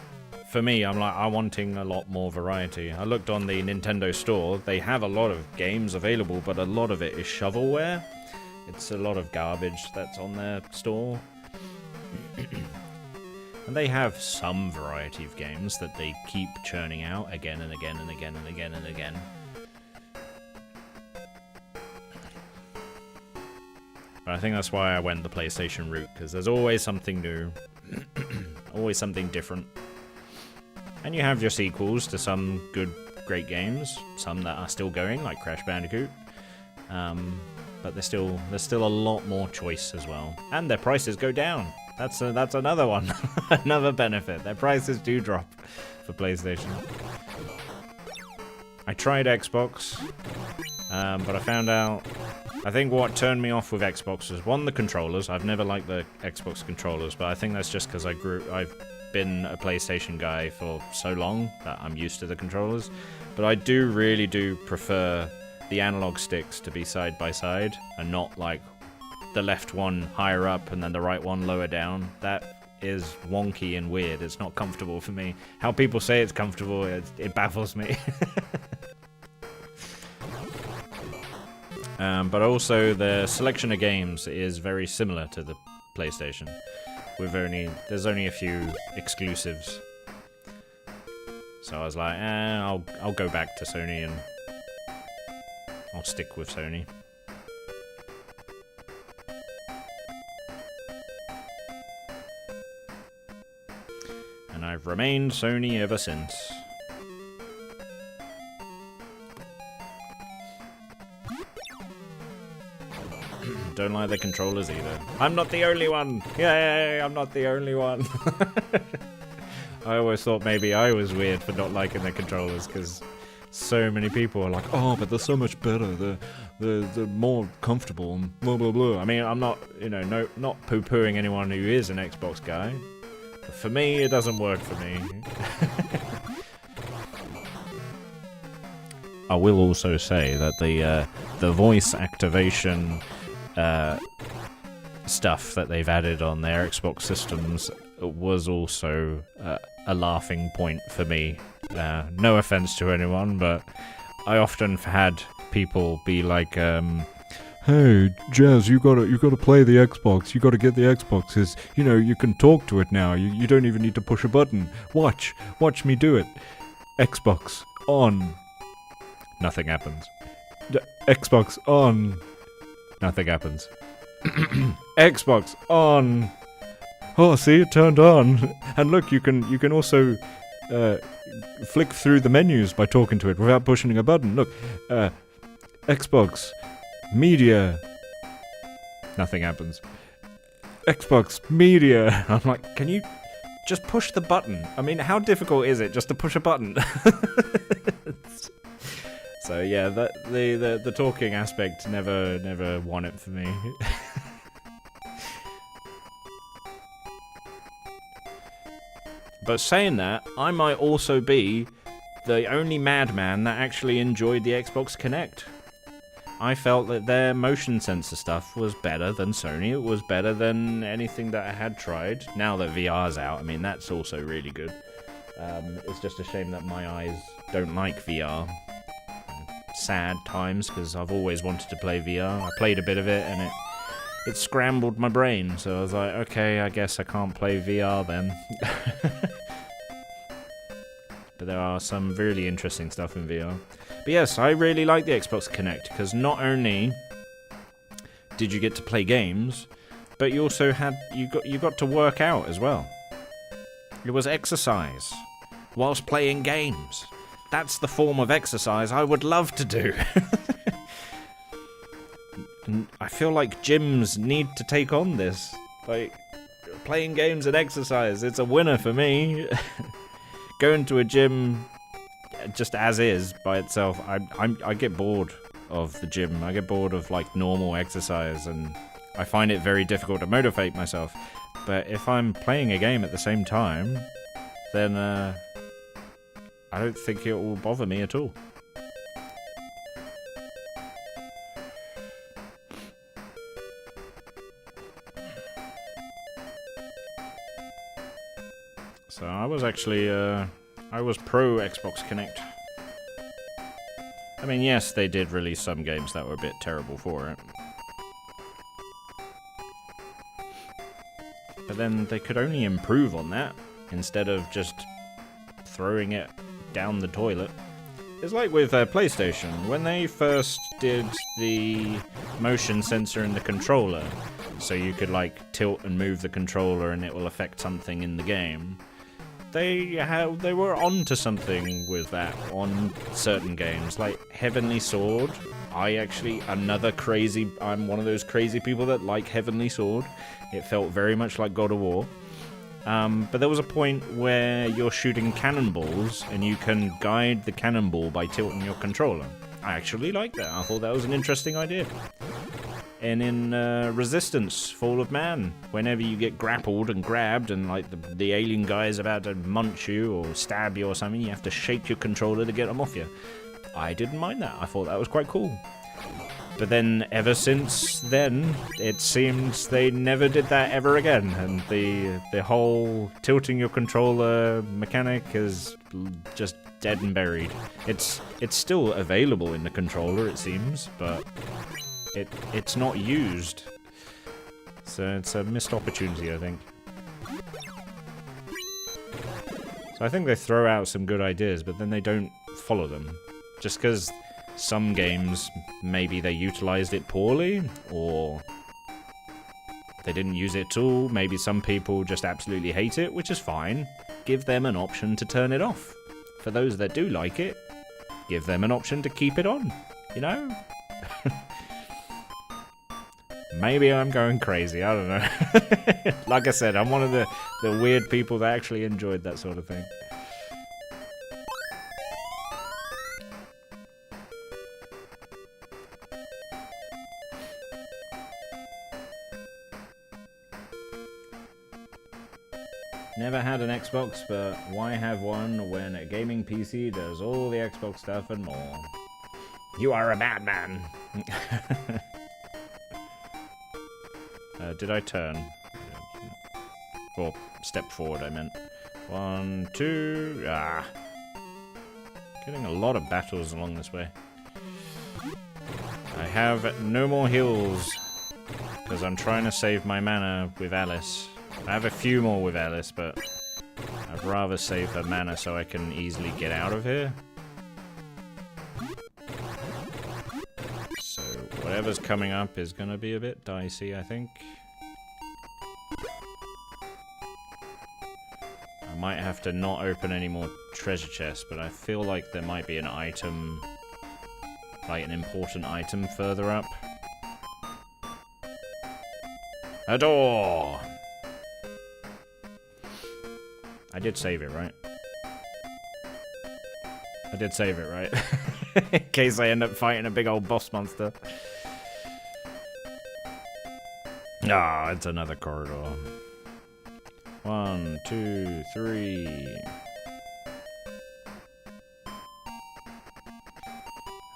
I'm wanting a lot more variety. I looked on the Nintendo store, they have a lot of games available, but a lot of it is shovelware. It's a lot of garbage that's on their store. And they have some variety of games that they keep churning out again and again and again and again and again. But I think that's why I went the PlayStation route, because there's always something new. Always something different. And you have your sequels to some good, great games. Some that are still going, like Crash Bandicoot. But there's still a lot more choice as well. And their prices go down. That's another one. Another benefit. Their prices do drop for PlayStation. I tried Xbox, but I found out... I think what turned me off with Xbox was, one, the controllers. I've never liked the Xbox controllers, but I think that's just because I've been a PlayStation guy for so long that I'm used to the controllers. But I really do prefer the analog sticks to be side by side and not like the left one higher up and then the right one lower down. That is wonky and weird. It's not comfortable for me. How people say it's comfortable, it baffles me. But also the selection of games is very similar to the PlayStation. There's only a few exclusives. So I was like, I'll go back to Sony and I'll stick with Sony. And I've remained Sony ever since. Don't like the controllers either. I'm not the only one! Yay, I'm not the only one! I always thought maybe I was weird for not liking the controllers, because so many people are like, oh, but they're so much better, they're more comfortable, and blah blah blah. I mean, I'm not, not poo-pooing anyone who is an Xbox guy. But for me, it doesn't work for me. I will also say that the voice activation stuff that they've added on their Xbox systems was also a laughing point for me. No offense to anyone, but I often had people be like, "Hey, Jazz, you gotta play the Xbox. You gotta get the Xbox, 'cause you can talk to it now. You don't even need to push a button. Watch me do it. Xbox on." Nothing happens. Xbox on. Nothing happens. Xbox on. Oh, see, it turned on. And look, you can also flick through the menus by talking to it without pushing a button. Look, Xbox Media. Nothing happens. Xbox Media. I'm like, can you just push the button? I mean, how difficult is it just to push a button? So yeah, the talking aspect never won it for me. But saying that, I might also be the only madman that actually enjoyed the Xbox Kinect. I felt that their motion sensor stuff was better than Sony. It was better than anything that I had tried. Now that VR's out, I mean, that's also really good. It's just a shame that my eyes don't like VR. Sad times, because I've always wanted to play VR. I played a bit of it, and it scrambled my brain, so I was like, okay, I guess I can't play VR then. But there are some really interesting stuff in VR. But yes, I really like the Xbox Kinect, because not only did you get to play games, but you also you got to work out as well. It was exercise whilst playing games. That's the form of exercise I would love to do. And I feel like gyms need to take on this. Like, playing games and exercise, it's a winner for me. Going to a gym just as is by itself, I get bored of the gym. I get bored of like normal exercise, and I find it very difficult to motivate myself. But if I'm playing a game at the same time, then I don't think it will bother me at all. So I was actually, I was pro Xbox Kinect. I mean, yes, they did release some games that were a bit terrible for it. But then they could only improve on that, instead of just throwing it down the toilet. It's like with PlayStation, when they first did the motion sensor in the controller, so you could like tilt and move the controller and it will affect something in the game. They were onto something with that on certain games, like Heavenly Sword. I'm one of those crazy people that like Heavenly Sword. It felt very much like God of War. But there was a point where you're shooting cannonballs and you can guide the cannonball by tilting your controller. I actually liked that. I thought that was an interesting idea. And in Resistance, Fall of Man, whenever you get grappled and grabbed and like the alien guy is about to munch you or stab you or something, you have to shake your controller to get them off you. I didn't mind that. I thought that was quite cool. But then, ever since then, it seems they never did that ever again, and the whole tilting your controller mechanic is just dead and buried. It's still available in the controller, it seems, but it's not used. So it's a missed opportunity, I think. So I think they throw out some good ideas, but then they don't follow them. Just because some games, maybe they utilized it poorly, or they didn't use it at all. Maybe some people just absolutely hate it, which is fine. Give them an option to turn it off. For those that do like it, give them an option to keep it on, you know? Maybe I'm going crazy, I don't know. Like I said, I'm one of the weird people that actually enjoyed that sort of thing. Never had an Xbox, but why have one when a gaming PC does all the Xbox stuff and more? You are a madman! Did I turn? Or step forward, I meant. 1, 2... Ah! Getting a lot of battles along this way. I have no more heals, because I'm trying to save my mana with Alice. I have a few more with Alice, but I'd rather save her mana so I can easily get out of here. So whatever's coming up is gonna be a bit dicey, I think. I might have to not open any more treasure chests, but I feel like there might be an item, like an important item further up. A door! I did save it, right? I did save it, right? In case I end up fighting a big old boss monster. Ah, it's another corridor. 1, 2, 3.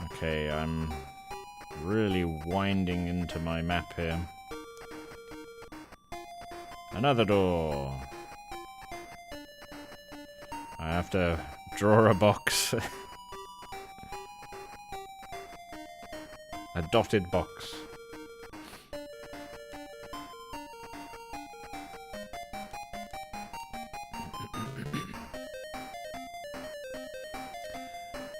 Okay, I'm really winding into my map here. Another door. I have to draw a box. A dotted box.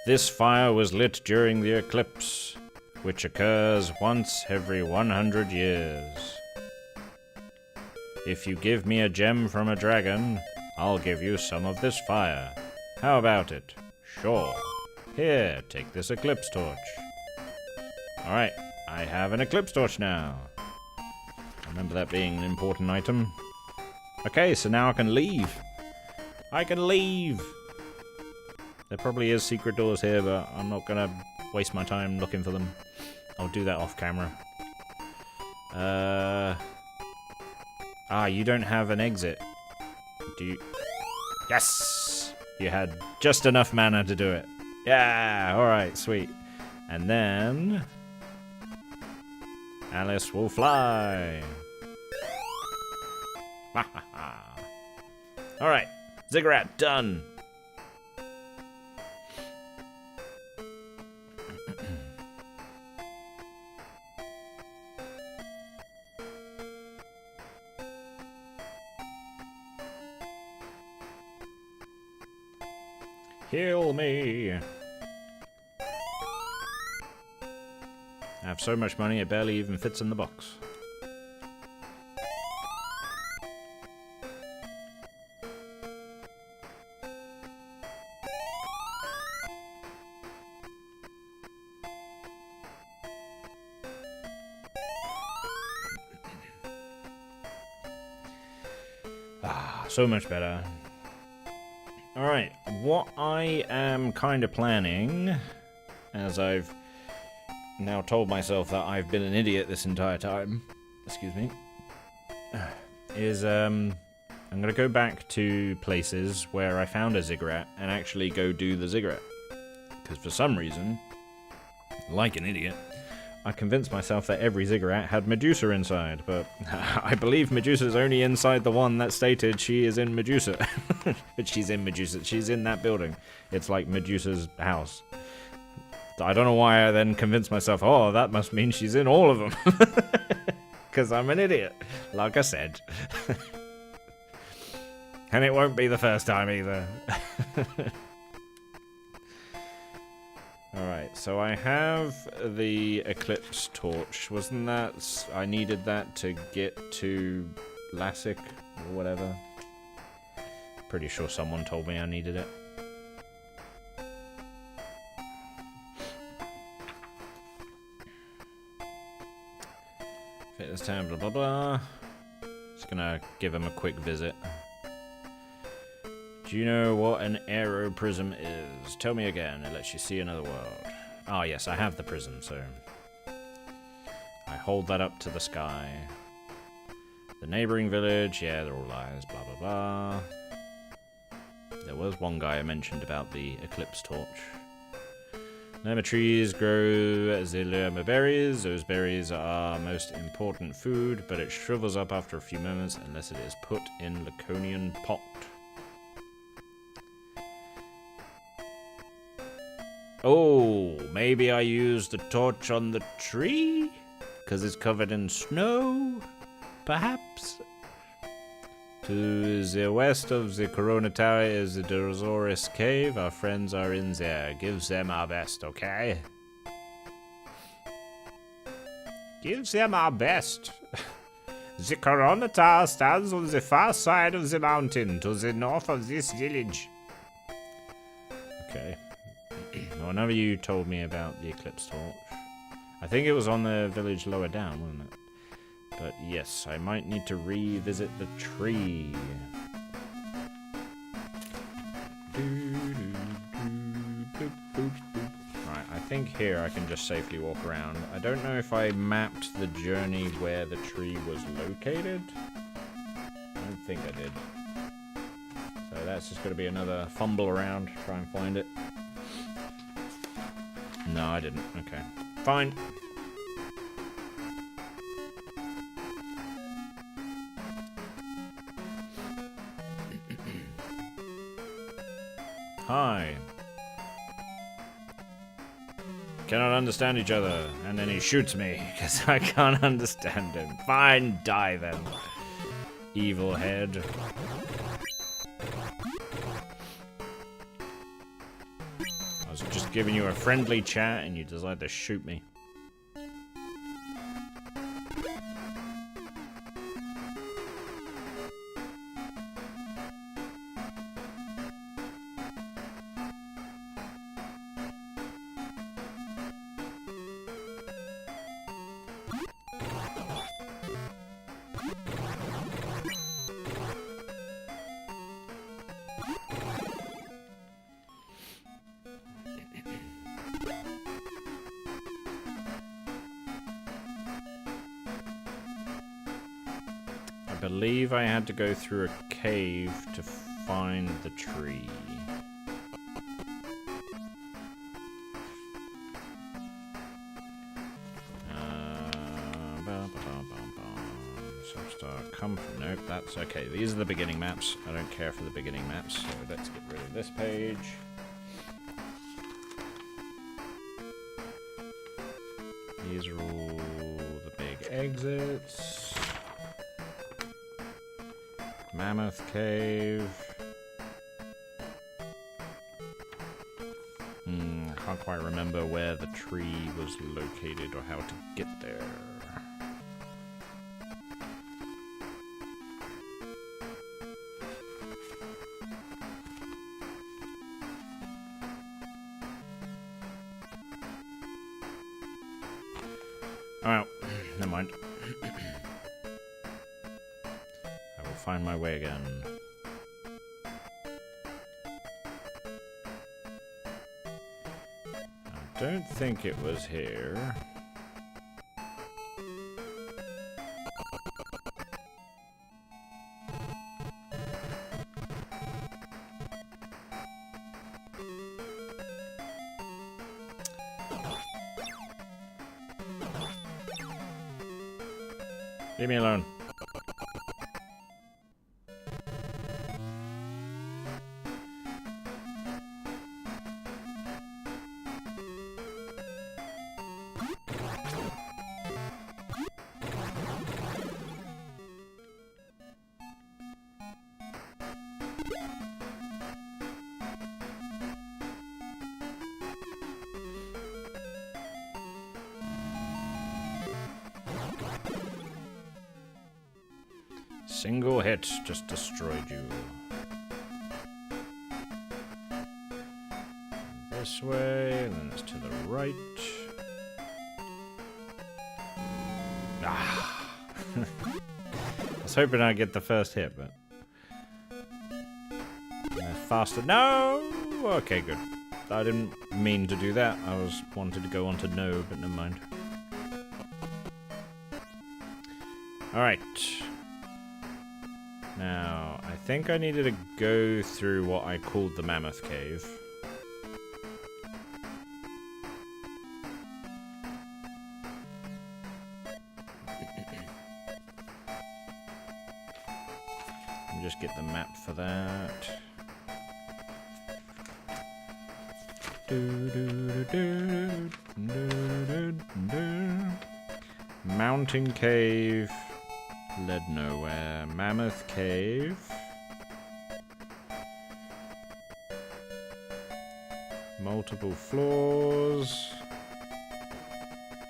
This fire was lit during the eclipse, which occurs once every 100 years. If you give me a gem from a dragon, I'll give you some of this fire. How about it? Sure. Here, take this eclipse torch. Alright, I have an eclipse torch now. Remember that being an important item. Okay, so now I can leave. I can leave! There probably is secret doors here, but I'm not gonna waste my time looking for them. I'll do that off camera. You don't have an exit. Do you? Yes! You had just enough mana to do it. Yeah! Alright, sweet. And then... Alice will fly! Ha ha ha! Alright, ziggurat done! Heal me! I have so much money it barely even fits in the box. So much better. Alright, what I am kind of planning, as I've now told myself that I've been an idiot this entire time, excuse me, is I'm going to go back to places where I found a ziggurat and actually go do the ziggurat. Because for some reason, like an idiot, I convinced myself that every ziggurat had Medusa inside, but I believe Medusa's only inside the one that stated she is in Medusa. But she's in Medusa. She's in that building. It's like Medusa's house. I don't know why I then convinced myself, oh, that must mean she's in all of them. Because I'm an idiot, like I said. And it won't be the first time either. Alright, so I have the Eclipse Torch. Wasn't that... I needed that to get to Lassic or whatever. Pretty sure someone told me I needed it. this time, blah blah blah. Just gonna give him a quick visit. Do you know what an aeroprism is? Tell me again, it lets you see another world. Ah, yes, I have the prism, so... I hold that up to the sky. The neighboring village, yeah, they're all lies, blah blah blah. There was one guy I mentioned about the eclipse torch. Llama trees grow the llama berries. Those berries are most important food, but it shrivels up after a few moments unless it is put in Laconian pot. Oh, maybe I used the torch on the tree? Because it's covered in snow? Perhaps? To the west of the Corona Tower is the Dorosaurus Cave. Our friends are in there. Give them our best, okay? Give them our best. The Corona Tower stands on the far side of the mountain, to the north of this village. Okay. Well, none of you told me about the eclipse torch. I think it was on the village lower down, wasn't it? But yes, I might need to revisit the tree. Right, I think here I can just safely walk around. I don't know if I mapped the journey where the tree was located. I don't think I did. So that's just going to be another fumble around, try and find it. No, I didn't. Okay. Fine. Hi. Cannot understand each other. And then he shoots me, because I can't understand him. Fine, die then. Evil head. I was just giving you a friendly chat and you decided to shoot me. I believe I had to go through a cave to find the tree. Substar, come from... Nope, that's okay. These are the beginning maps. I don't care for the beginning maps, so let's get rid of this page. These are all the big exits. Mammoth Cave. I can't quite remember where the tree was located or how to get there. Oh, well, never mind. Find my way again. I don't think it was here. Leave me alone. Single hit just destroyed you. This way, and then it's to the right. Ah, was hoping I'd get the first hit, but... faster. No! Okay, good. I didn't mean to do that. I wanted to go on to no, but never mind. Alright. Now, I think I needed to go through what I called the Mammoth Cave. Let me just get the map for that. Mountain Cave led nowhere. Mammoth Cave. Multiple floors.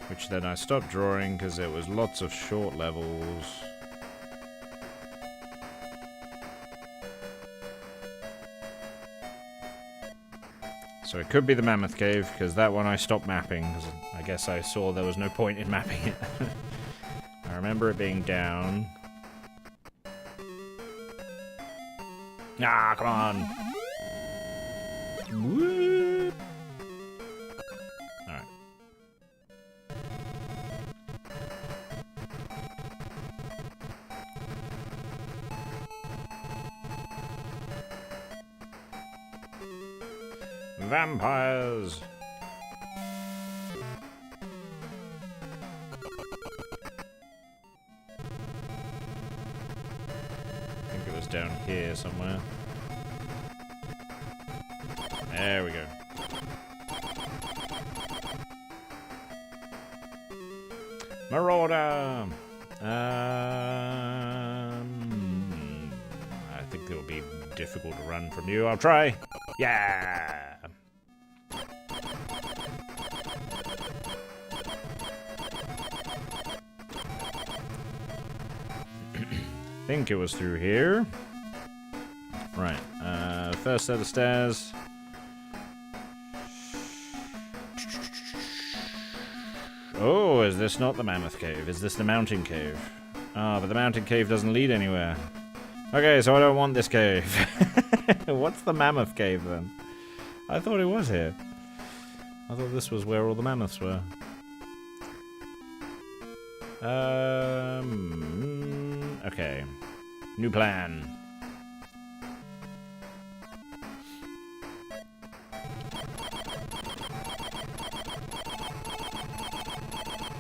Which then I stopped drawing because there was lots of short levels. So it could be the Mammoth Cave, because that one I stopped mapping, because I guess I saw there was no point in mapping it. I remember it being down. Ah, come on! Woo! Alright. Vampires! I think it was down here somewhere. There we go. Marauder! I think it will be difficult to run from you. I'll try! Yeah! I think it was through here. Right, first set of stairs. Oh, is this not the Mammoth Cave? Is this the Mountain Cave? Ah, but the Mountain Cave doesn't lead anywhere. Okay, so I don't want this cave. What's the Mammoth Cave, then? I thought it was here. I thought this was where all the mammoths were. Okay. New plan.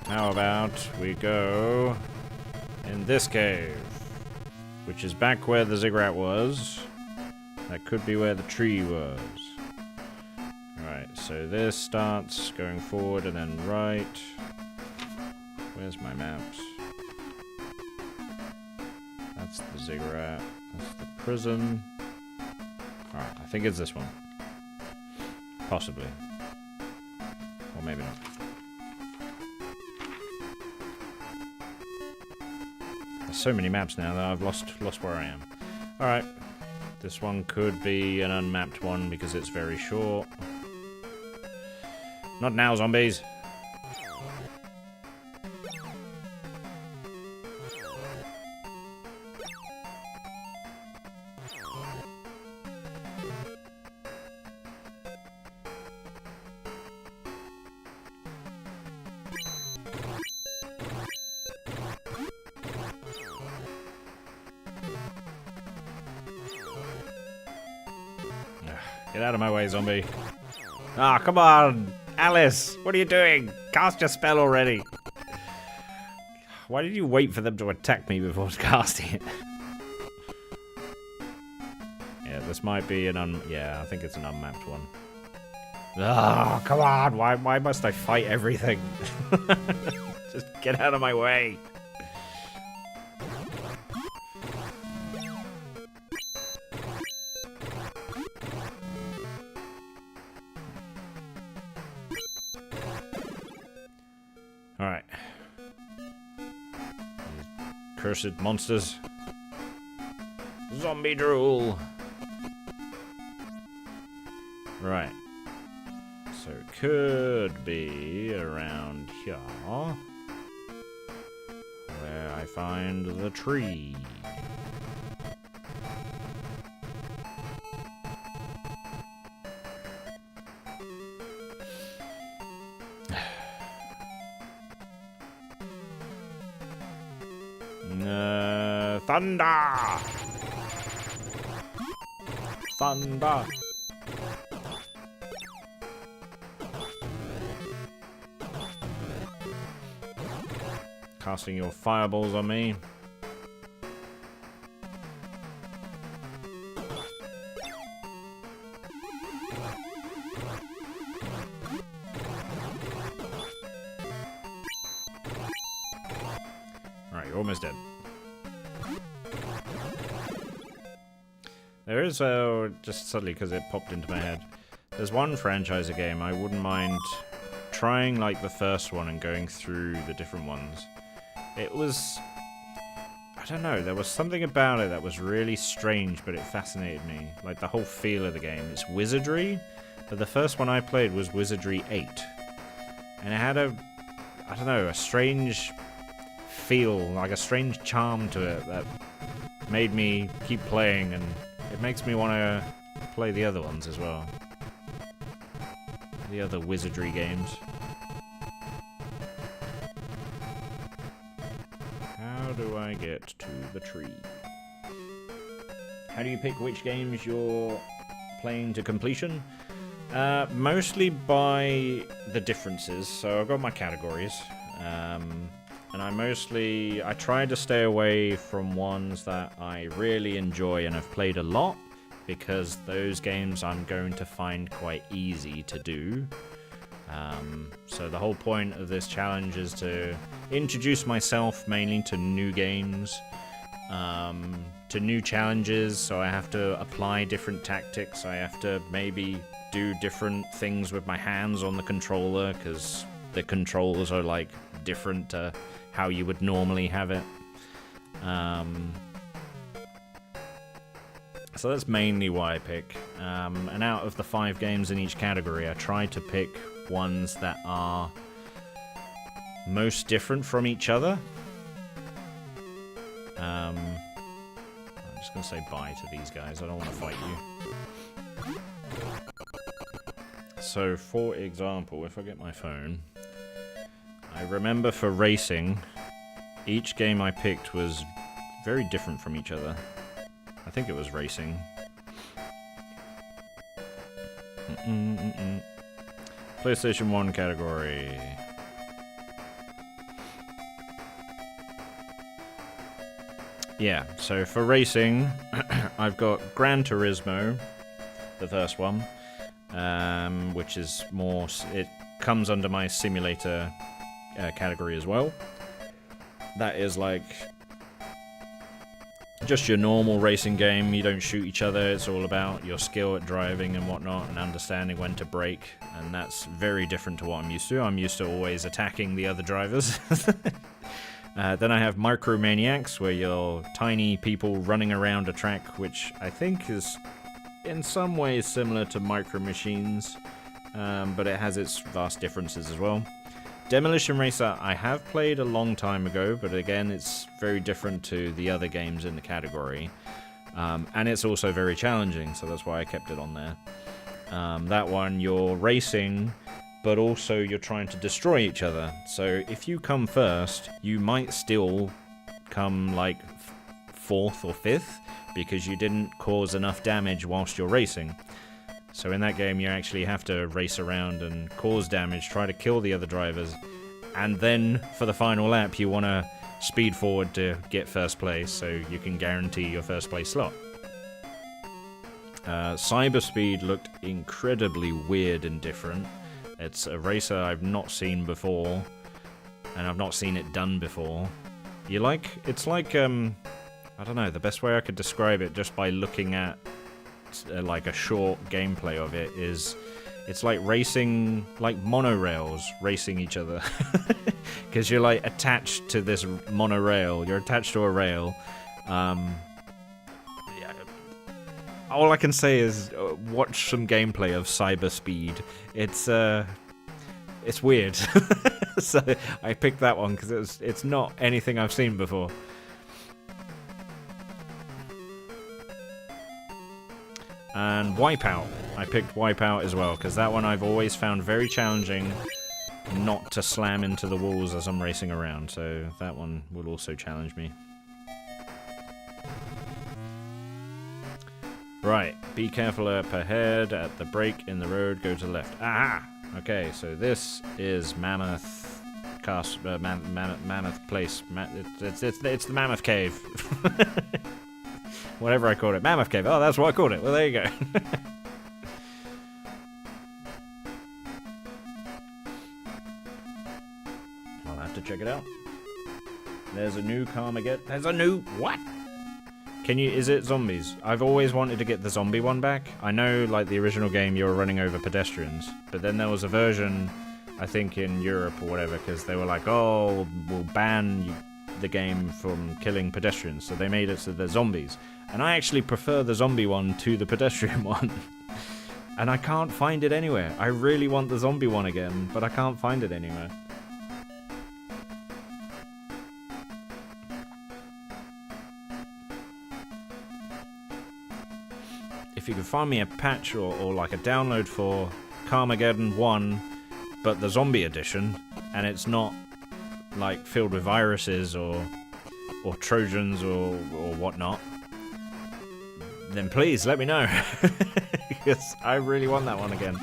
How about we go in this cave, which is back where the ziggurat was. That could be where the tree was. Alright, so this starts going forward and then right. Where's my maps? That's the ziggurat. That's the prison. Alright, I think it's this one. Possibly. Or maybe not. There's so many maps now that I've lost where I am. Alright. This one could be an unmapped one because it's very short. Not now, zombies! Get out of my way, zombie. Ah, come on! Alice! What are you doing? Cast your spell already! Why did you wait for them to attack me before casting it? Yeah, this might be an yeah, I think it's an unmapped one. Ah, come on! Why must I fight everything? Just get out of my way! Alright. Cursed monsters. Zombie drool. Right. So it could be around here. Where I I find the tree. Thunder! Thunder! Casting your fireballs on me. Alright, you're almost dead. There is, just suddenly because it popped into my head, there's one franchiser game I wouldn't mind trying, like, the first one and going through the different ones. It was, I don't know, there was something about it that was really strange, but it fascinated me. Like, the whole feel of the game. It's wizardry, but the first one I played was Wizardry 8. And it had a, I don't know, a strange feel, like a strange charm to it that made me keep playing, and it makes me want to play the other ones as well. The other wizardry games. How do I get to the tree? How do you pick which games you're playing to completion? Mostly by the differences. So I've got my categories. And I try to stay away from ones that I really enjoy and have played a lot, because those games I'm going to find quite easy to do. So the whole point of this challenge is to introduce myself mainly to new games, to new challenges, so I have to apply different tactics. I have to maybe do different things with my hands on the controller, because the controls are like different to how you would normally have it. So that's mainly why I pick. And out of the 5 games in each category, I try to pick ones that are most different from each other. I'm just going to say bye to these guys. I don't want to fight you. So, for example, if I get my phone, I remember for racing, each game I picked was very different from each other. I think it was racing. PlayStation 1 category. Yeah, so for racing, I've got Gran Turismo, the first one, which is more, it comes under my simulator category as well. That is like just your normal racing game. You don't shoot each other. It's all about your skill at driving and whatnot, and understanding when to brake, and that's very different to what I'm used to. I'm used to always attacking the other drivers. Then I have Micromaniacs, where you're tiny people running around a track, which I think is in some ways similar to Micro Machines, but it has its vast differences as well. Demolition Racer I have played a long time ago, but again it's very different to the other games in the category. And it's also very challenging, so that's why I kept it on there. That one, you're racing, but also you're trying to destroy each other. So if you come first, you might still come like 4th or 5th, because you didn't cause enough damage whilst you're racing. So in that game, you actually have to race around and cause damage, try to kill the other drivers, and then for the final lap, you want to speed forward to get first place, so you can guarantee your first place slot. Cyberspeed looked incredibly weird and different. It's a racer I've not seen before, and I've not seen it done before. It's like, I don't know, the best way I could describe it just by looking at like a short gameplay of it is, it's like racing, like monorails racing each other. Because you're like attached to this monorail, you're attached to a rail. All I can say is watch some gameplay of Cyberspeed. It's weird. So I picked that one because it's not anything I've seen before. And Wipeout. I picked Wipeout as well because that one I've always found very challenging not to slam into the walls as I'm racing around. So that one will also challenge me. Right, be careful up ahead at the break in the road, go to the left. Aha! Okay, so this is Mammoth Castle, Mammoth Place. It's the Mammoth Cave. Whatever I called it. Mammoth Cave. Oh, that's what I called it. Well, there you go. I'll have to check it out. There's a new Carmageddon. There's a new... What? Can you... Is it zombies? I've always wanted to get the zombie one back. I know, like, the original game, you were running over pedestrians. But then there was a version, I think, in Europe or whatever, because they were like, oh, we'll ban the game from killing pedestrians. So they made it so they're zombies. And I actually prefer the zombie one to the pedestrian one. And I can't find it anywhere. I really want the zombie one again, but I can't find it anywhere. If you could find me a patch or like a download for Carmageddon 1, but the zombie edition, and it's not like filled with viruses or Trojans or whatnot, then please let me know. Because I really want that one again.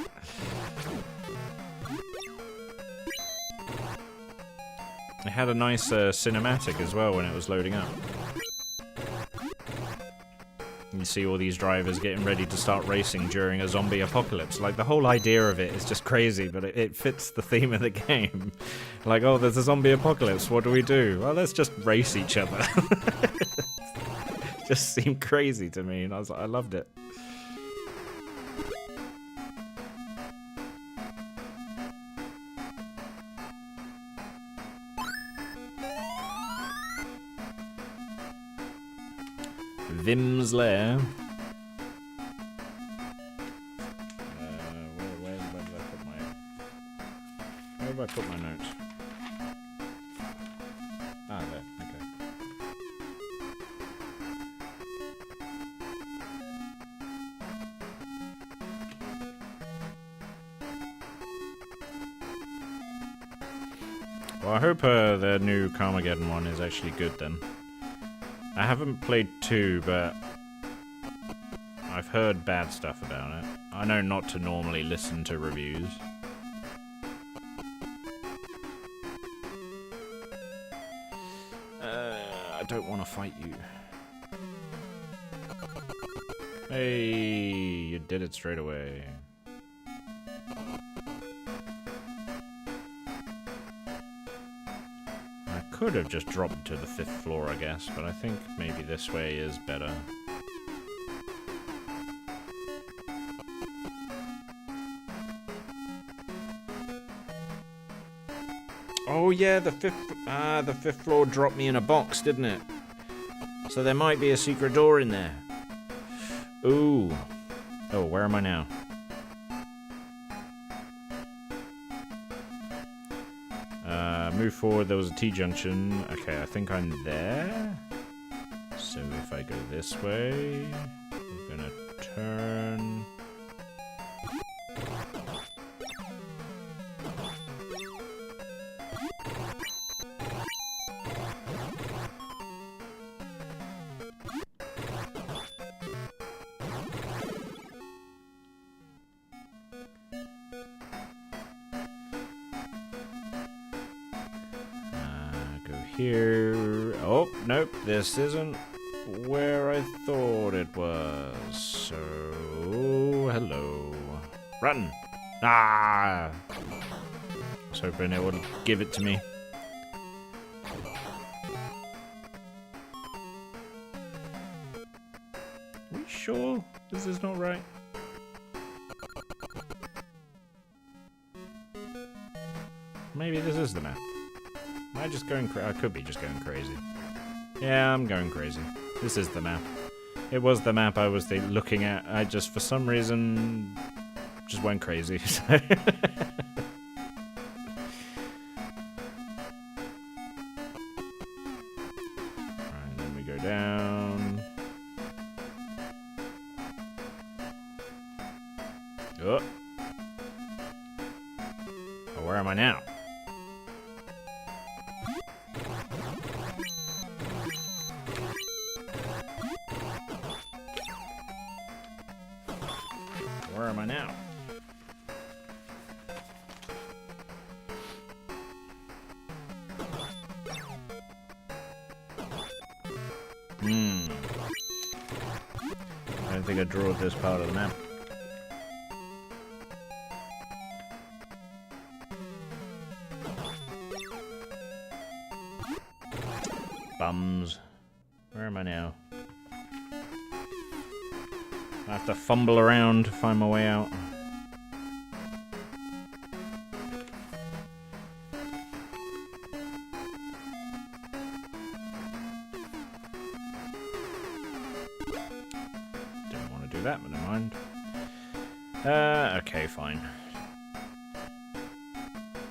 It had a nice cinematic as well when it was loading up. You see all these drivers getting ready to start racing during a zombie apocalypse. Like, the whole idea of it is just crazy, but it fits the theme of the game. Like, oh, there's a zombie apocalypse, what do we do? Well, let's just race each other. Just seemed crazy to me, and I was like, I loved it. Vim's Lair. Where did I put my notes? Ah, there. Okay. Well, I hope the new Carmageddon one is actually good then. I haven't played 2, but I've heard bad stuff about it. I know not to normally listen to reviews. I don't want to fight you. Hey, you did it straight away. Could have just dropped to the 5th floor, I guess, but I think maybe this way is better. Oh yeah, the 5th floor dropped me in a box, didn't it? So there might be a secret door in there. Ooh. Oh, where am I now? Move forward, there was a T-junction. Okay, I think I'm there. So if I go this way, we're gonna turn. Here. Oh, nope, this isn't where I thought it was. So, hello. Run! Ah! I was hoping it would give it to me. Are we sure this is not right? Maybe this is the map. Am I just going I could be just going crazy. Yeah, I'm going crazy. This is the map. It was the map I was looking at. I just, for some reason, just went crazy. Where am I now? Where am I now? I don't think I drew this part of the map. Bums. Where am I now? I have to fumble around to find my way out. Didn't want to do that, but never mind. Okay, fine.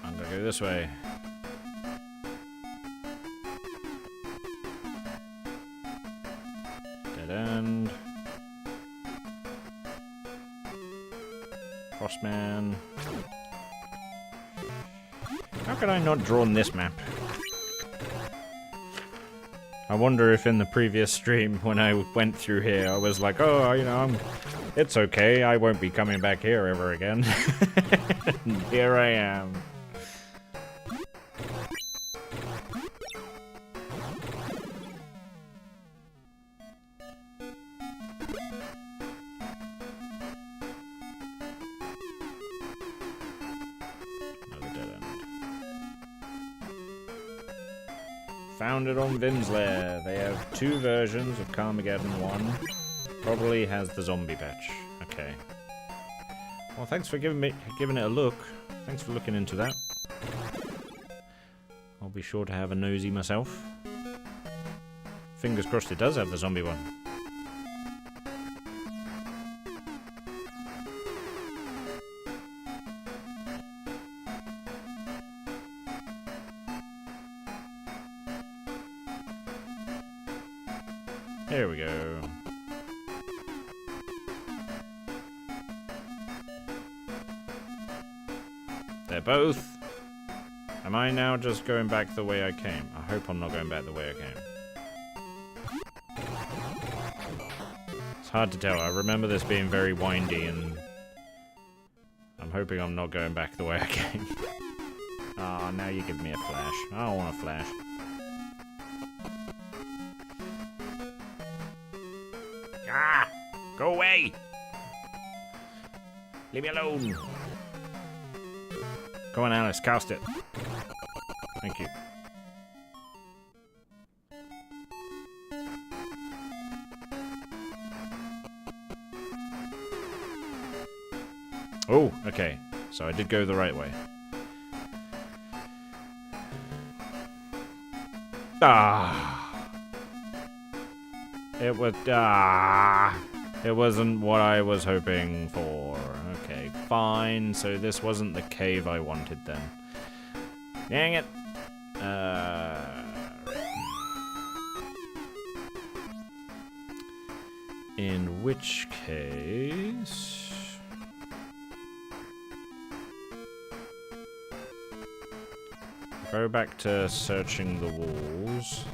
I'm gonna go this way. Dead end. Frostman. How could I not drawn this map? I wonder if in the previous stream when I went through here I was like, oh, you know, it's okay, I won't be coming back here ever again. Here I am. Founded on Vim's Lair. They have 2 versions of Carmageddon 1. Probably has the zombie patch. Okay. Well, thanks for giving it a look. Thanks for looking into that. I'll be sure to have a nosy myself. Fingers crossed it does have the zombie one. Here we go. They're both. Am I now just going back the way I came? I hope I'm not going back the way I came. It's hard to tell. I remember this being very windy and I'm hoping I'm not going back the way I came. Ah, now you give me a flash. I don't want a flash. Ah! Go away! Leave me alone! Come on, Alice, cast it. Thank you. Oh, okay. So I did go the right way. Ah! It was, it wasn't what I was hoping for. Okay, fine. So this wasn't the cave I wanted then. Dang it. In which case... go back to searching the walls.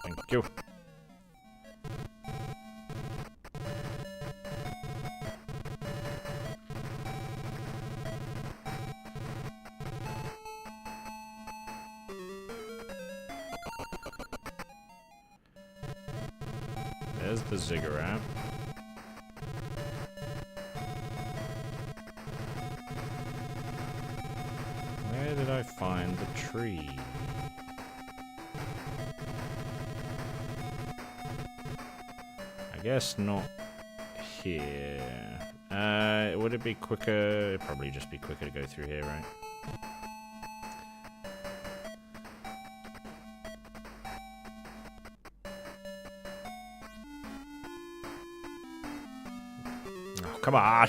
Thank you. There's the ziggurat. Where did I find the tree? I guess not here. Would it be quicker? It'd probably just be quicker to go through here, right? Oh, come on!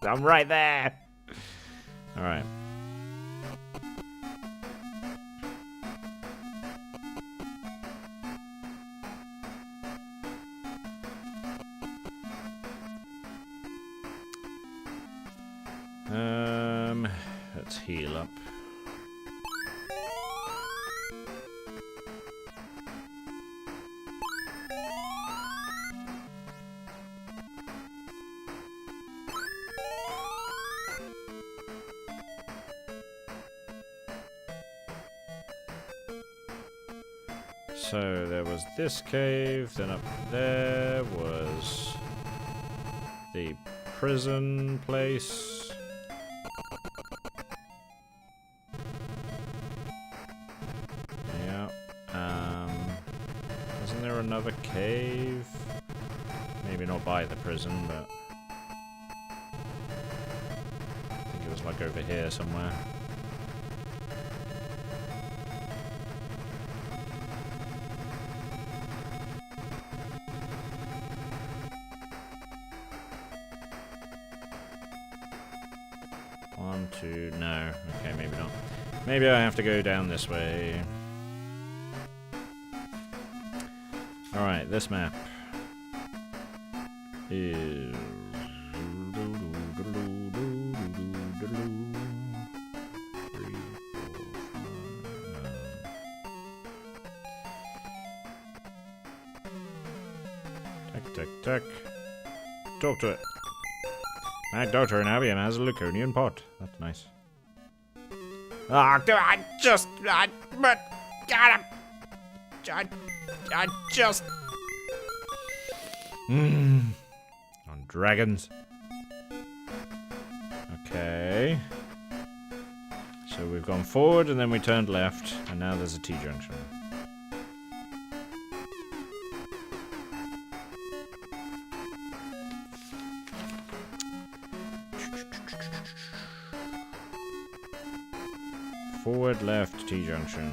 I'm right there! Alright. Let's heal up. So there was this cave, then up there was the prison place. Yeah. Isn't there another cave? Maybe not by the prison, but I think it was like over here somewhere. One, two, no. Okay, maybe not. Maybe I have to go down this way. Alright, this map is... Tick. Talk to it. My daughter in Albion has a Laconian pot. That's nice. Ah, I just got him. I just. On dragons. Okay. So we've gone forward and then we turned left, and now there's a T-junction. Forward, left, T-junction.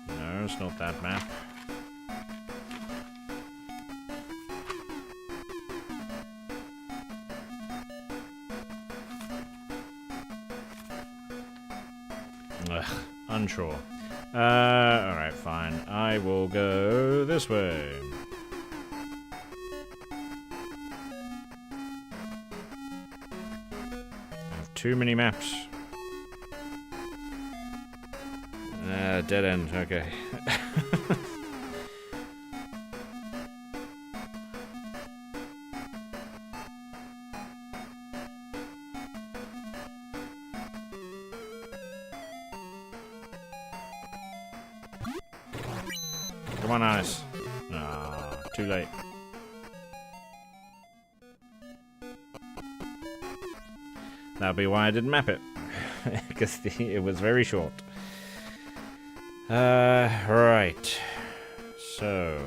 No, it's not that map. Ugh, unsure. Alright, fine. I will go this way. Too many maps. Dead end, okay. Come on, Alice. Ah, too late. That'll be why I didn't map it. Because it was very short. Right. So...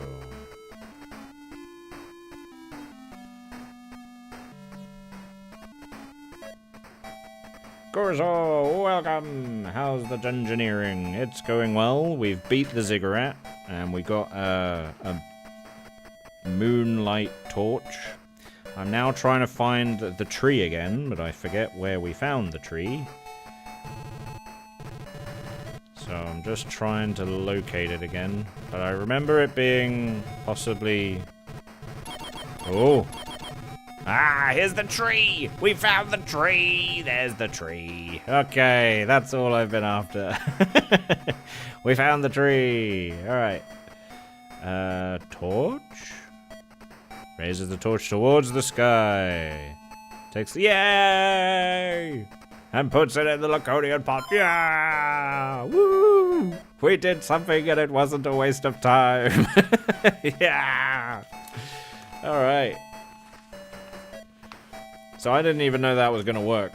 Gorzo, welcome! How's the dungeoneering? It's going well. We've beat the ziggurat. And we got a moonlight torch. I'm now trying to find the tree again, but I forget where we found the tree. So I'm just trying to locate it again. But I remember it being possibly... Oh! Ah, here's the tree! We found the tree! There's the tree. Okay, that's all I've been after. We found the tree! Alright. Torch? Raises the torch towards the sky. Takes the... Yay! And puts it in the Laconian pot. Yeah! Woo! We did something and it wasn't a waste of time. Yeah! Alright. So I didn't even know that was going to work.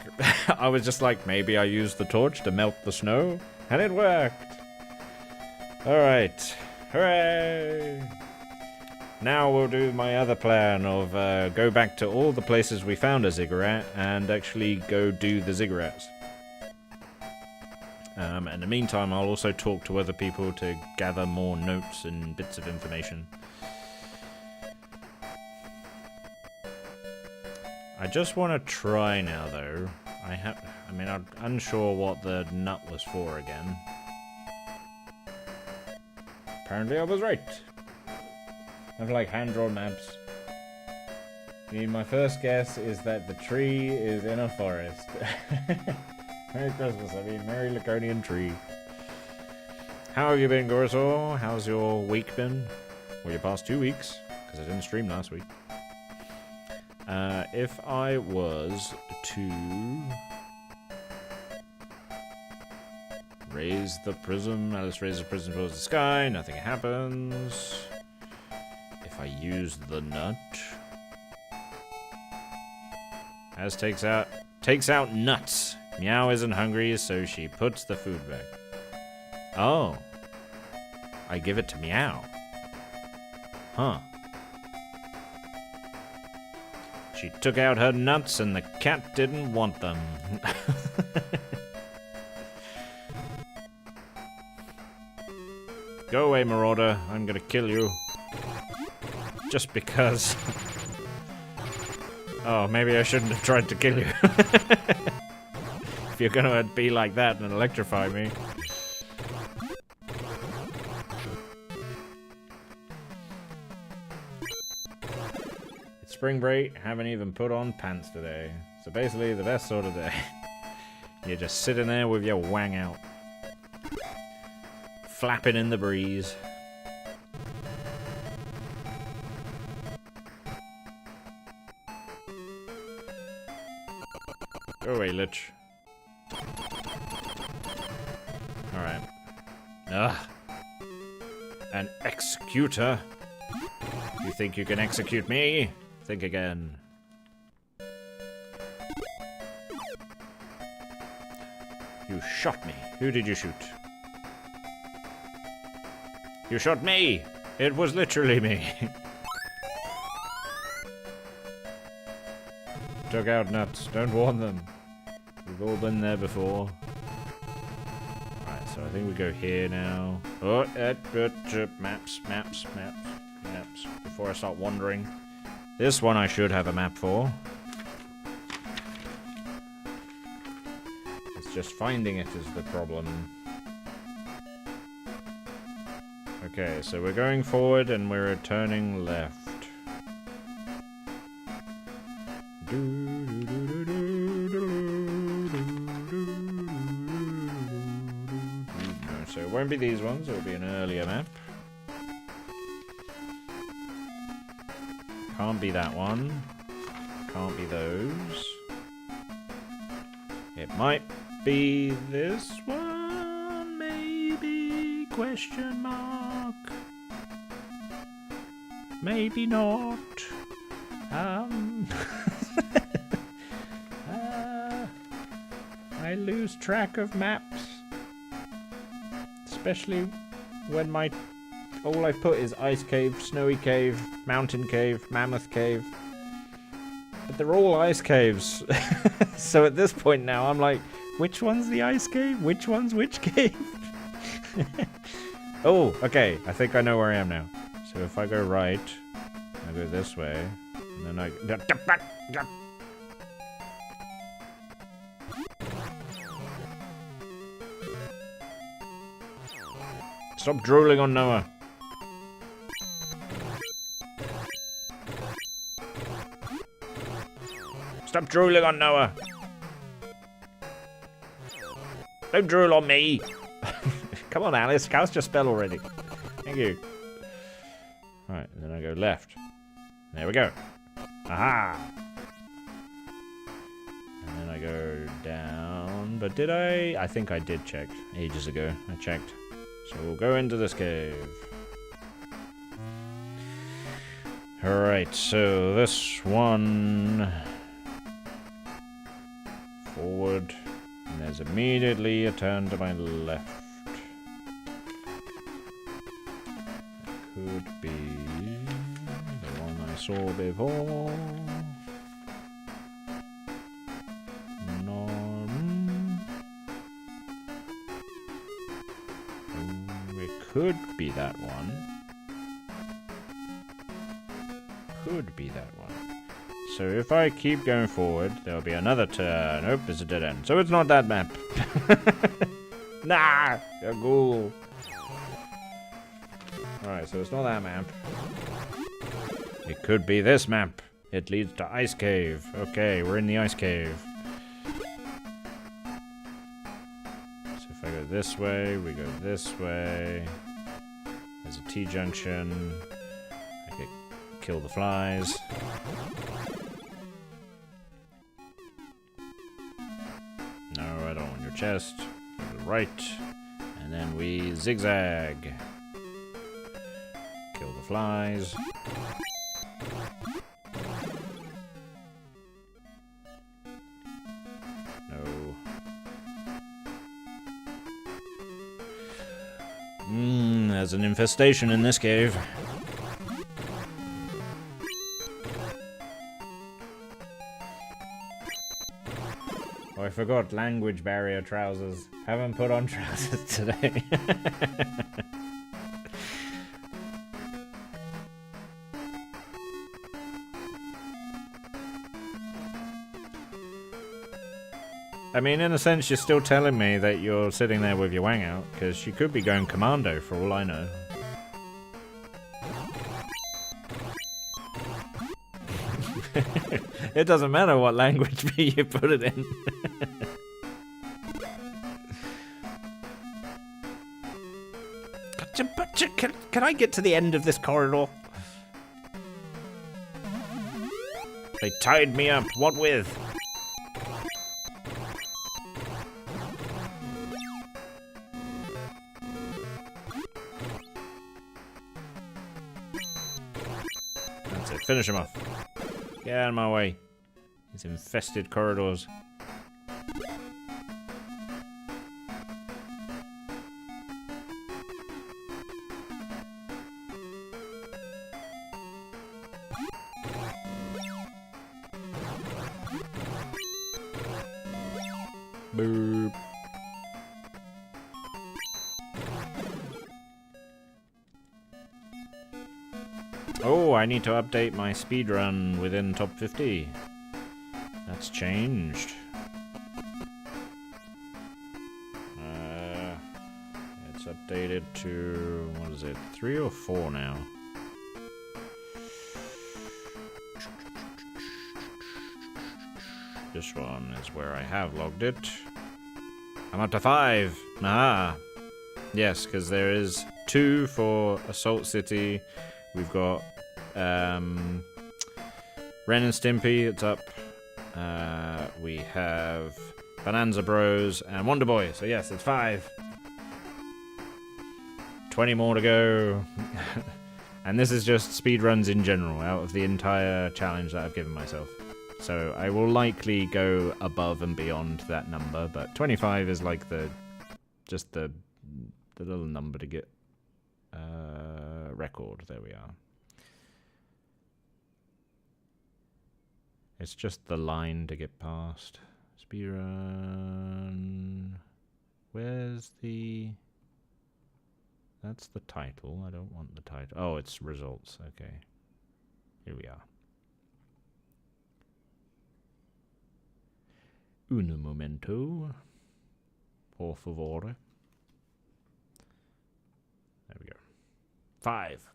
I was just like, maybe I used the torch to melt the snow. And it worked. Alright. Hooray! Now we'll do my other plan of go back to all the places we found a ziggurat and actually go do the ziggurats. In the meantime, I'll also talk to other people to gather more notes and bits of information. I just want to try now, though. I'm unsure what the nut was for again. Apparently I was right. I have like hand-drawn maps. My first guess is that the tree is in a forest. Merry Christmas, Merry Laconian tree. How have you been, Gorsaw? How's your week been? Well, your past 2 weeks, because I didn't stream last week. If I was to raise the prism, let's raise the prism towards the sky, nothing happens. If I use the nut, as takes out nuts. Meow isn't hungry, so she puts the food back. Oh, I give it to Meow. Huh. She took out her nuts and the cat didn't want them. Go away, Marauder. I'm gonna kill you. Just because. Oh, maybe I shouldn't have tried to kill you. If you're gonna be like that and electrify me. It's spring break, haven't even put on pants today. So basically the best sort of day. You're just sitting there with your wang out. Flapping in the breeze. Go away, Lich. Alright. Ugh. An executor? You think you can execute me? Think again. You shot me. Who did you shoot? You shot me! It was literally me. Took out nuts. Don't warn them. We've all been there before. Alright, so I think we go here now. Oh, maps. Before I start wandering. This one I should have a map for. It's just finding it is the problem. Okay, so we're going forward and we're turning left. No, so it won't be these ones, it'll be an earlier map. Can't be that one. Can't be those. It might be this one, maybe? Question mark. Maybe not. I lose track of maps. Especially when all I've put is Ice Cave, Snowy Cave, Mountain Cave, Mammoth Cave. But they're all ice caves. So at this point now, I'm like, which one's the ice cave? Which one's which cave? Oh, okay. I think I know where I am now. So if I go right, I go this way, and then I... Stop drooling on Noah. Stop drooling on Noah. Don't drool on me. Come on, Alice. Cast your spell already. Thank you. Right, and then I go left. There we go. Aha! And then I go down. But did I? I think I did check ages ago. I checked. So we'll go into this cave. Alright, so this one... Forward. And there's immediately a turn to my left. Could be the one I saw before. No. could be that one. Could be that one. So if I keep going forward, there'll be another turn. Nope, it's a dead end. So it's not that map. Nah, a ghoul. Alright, so it's not that map. It could be this map. It leads to Ice Cave. Okay, we're in the Ice Cave. So if I go this way, we go this way. There's a T-junction. I could kill the flies. No, I don't want your chest. Go to the right. And then we zigzag. Kill the flies. No. There's an infestation in this cave. Oh, I forgot language barrier trousers. Haven't put on trousers today. I mean, in a sense, you're still telling me that you're sitting there with your wang out, because you could be going commando for all I know. It doesn't matter what language you put it in. Can I get to the end of this corridor? They tied me up. What with? That's it. Finish him off. Get out of my way. These infested corridors. Boop. Oh, I need to update my speedrun within top 50. That's changed. It's updated to, what is it, 3 or 4 now? This one is where I have logged it. I'm up to 5. Aha. Yes, because there is 2 for Assault City. We've got Ren and Stimpy, it's up. We have Bonanza Bros and Wonder Boy. So yes, it's 5. 20 more to go. And this is just speedruns in general out of the entire challenge that I've given myself. So I will likely go above and beyond that number, but 25 is like the little number to get record. There we are. It's just the line to get past. Speedrun. Where's the... That's the title. I don't want the title. Oh, it's results. Okay. Here we are. Un momento. Por favore. There we go. 5.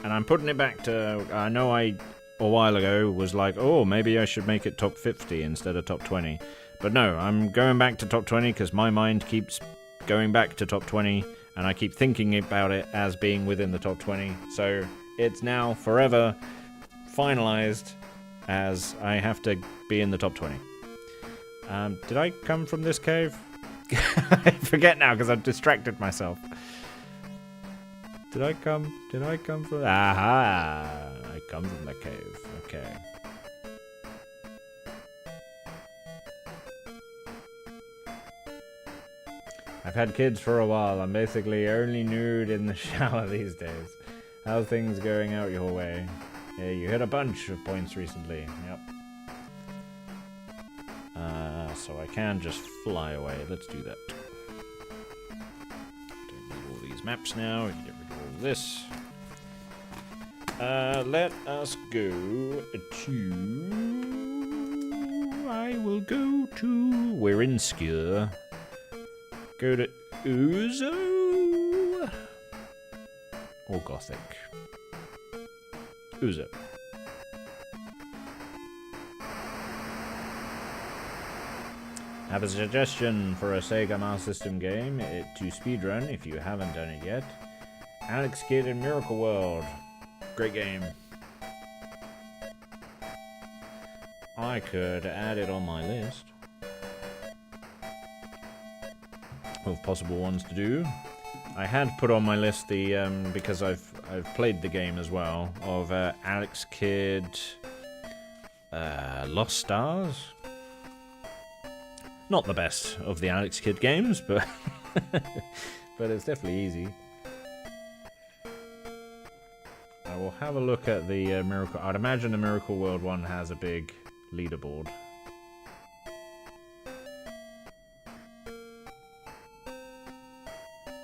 And I'm putting it back to... I know I, a while ago, was like, oh, maybe I should make it top 50 instead of top 20. But no, I'm going back to top 20 because my mind keeps going back to top 20, and I keep thinking about it as being within the top 20. So it's now forever finalized as I have to be in the top 20. Did I come from this cave? I forget now because I've distracted myself. Did I come from... Aha! I come from the cave. Okay. I've had kids for a while. I'm basically only nude in the shower these days. How's things going out your way? Yeah, you hit a bunch of points recently. Yep. so I can just fly away. Let's do that. Don't need all these maps now. We can get rid of all this. Let us go to... I will go to... We're in Skur. Go to Uzo. Or Gothic. Uzo. Have a suggestion for a Sega Master System game to speedrun if you haven't done it yet. Alex Kidd in Miracle World. Great game. I could add it on my list of possible ones to do. I had put on my list the because I've played the game as well, of Alex Kidd Lost Stars. Not the best of the Alex Kidd games, but but it's definitely easy. I will have a look at the Miracle... I'd imagine the Miracle World one has a big leaderboard.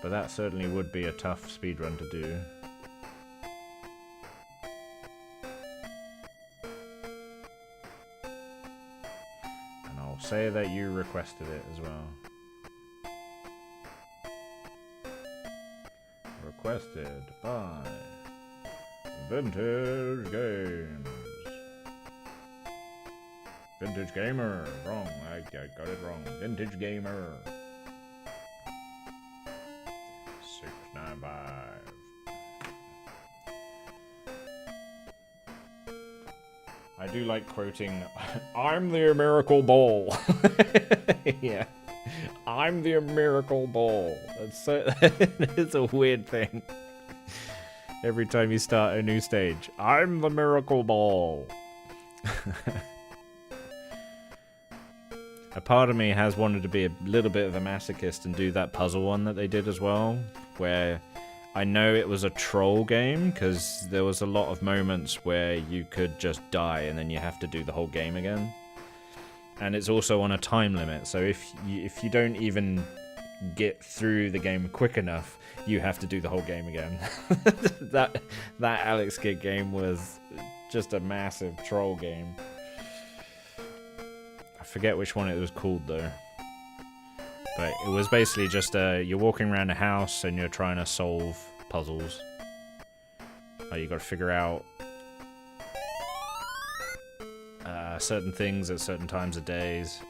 But that certainly would be a tough speedrun to do. And I'll say that you requested it as well. Requested by... Vintage Games. Vintage Gamer. Wrong. I got it wrong. Vintage Gamer. 695. I do like quoting, I'm the miracle ball. Yeah. I'm the miracle ball. That's so, it's a weird thing. Every time you start a new stage, I'm the miracle ball. A part of me has wanted to be a little bit of a masochist and do that puzzle one that they did as well, where I know it was a troll game because there was a lot of moments where you could just die and then you have to do the whole game again. And it's also on a time limit, so if you don't even get through the game quick enough, you have to do the whole game again. that Alex Kidd game was just a massive troll game. I forget which one it was called though. But it was basically just you're walking around a house and you're trying to solve puzzles. You got to figure out certain things at certain times of days.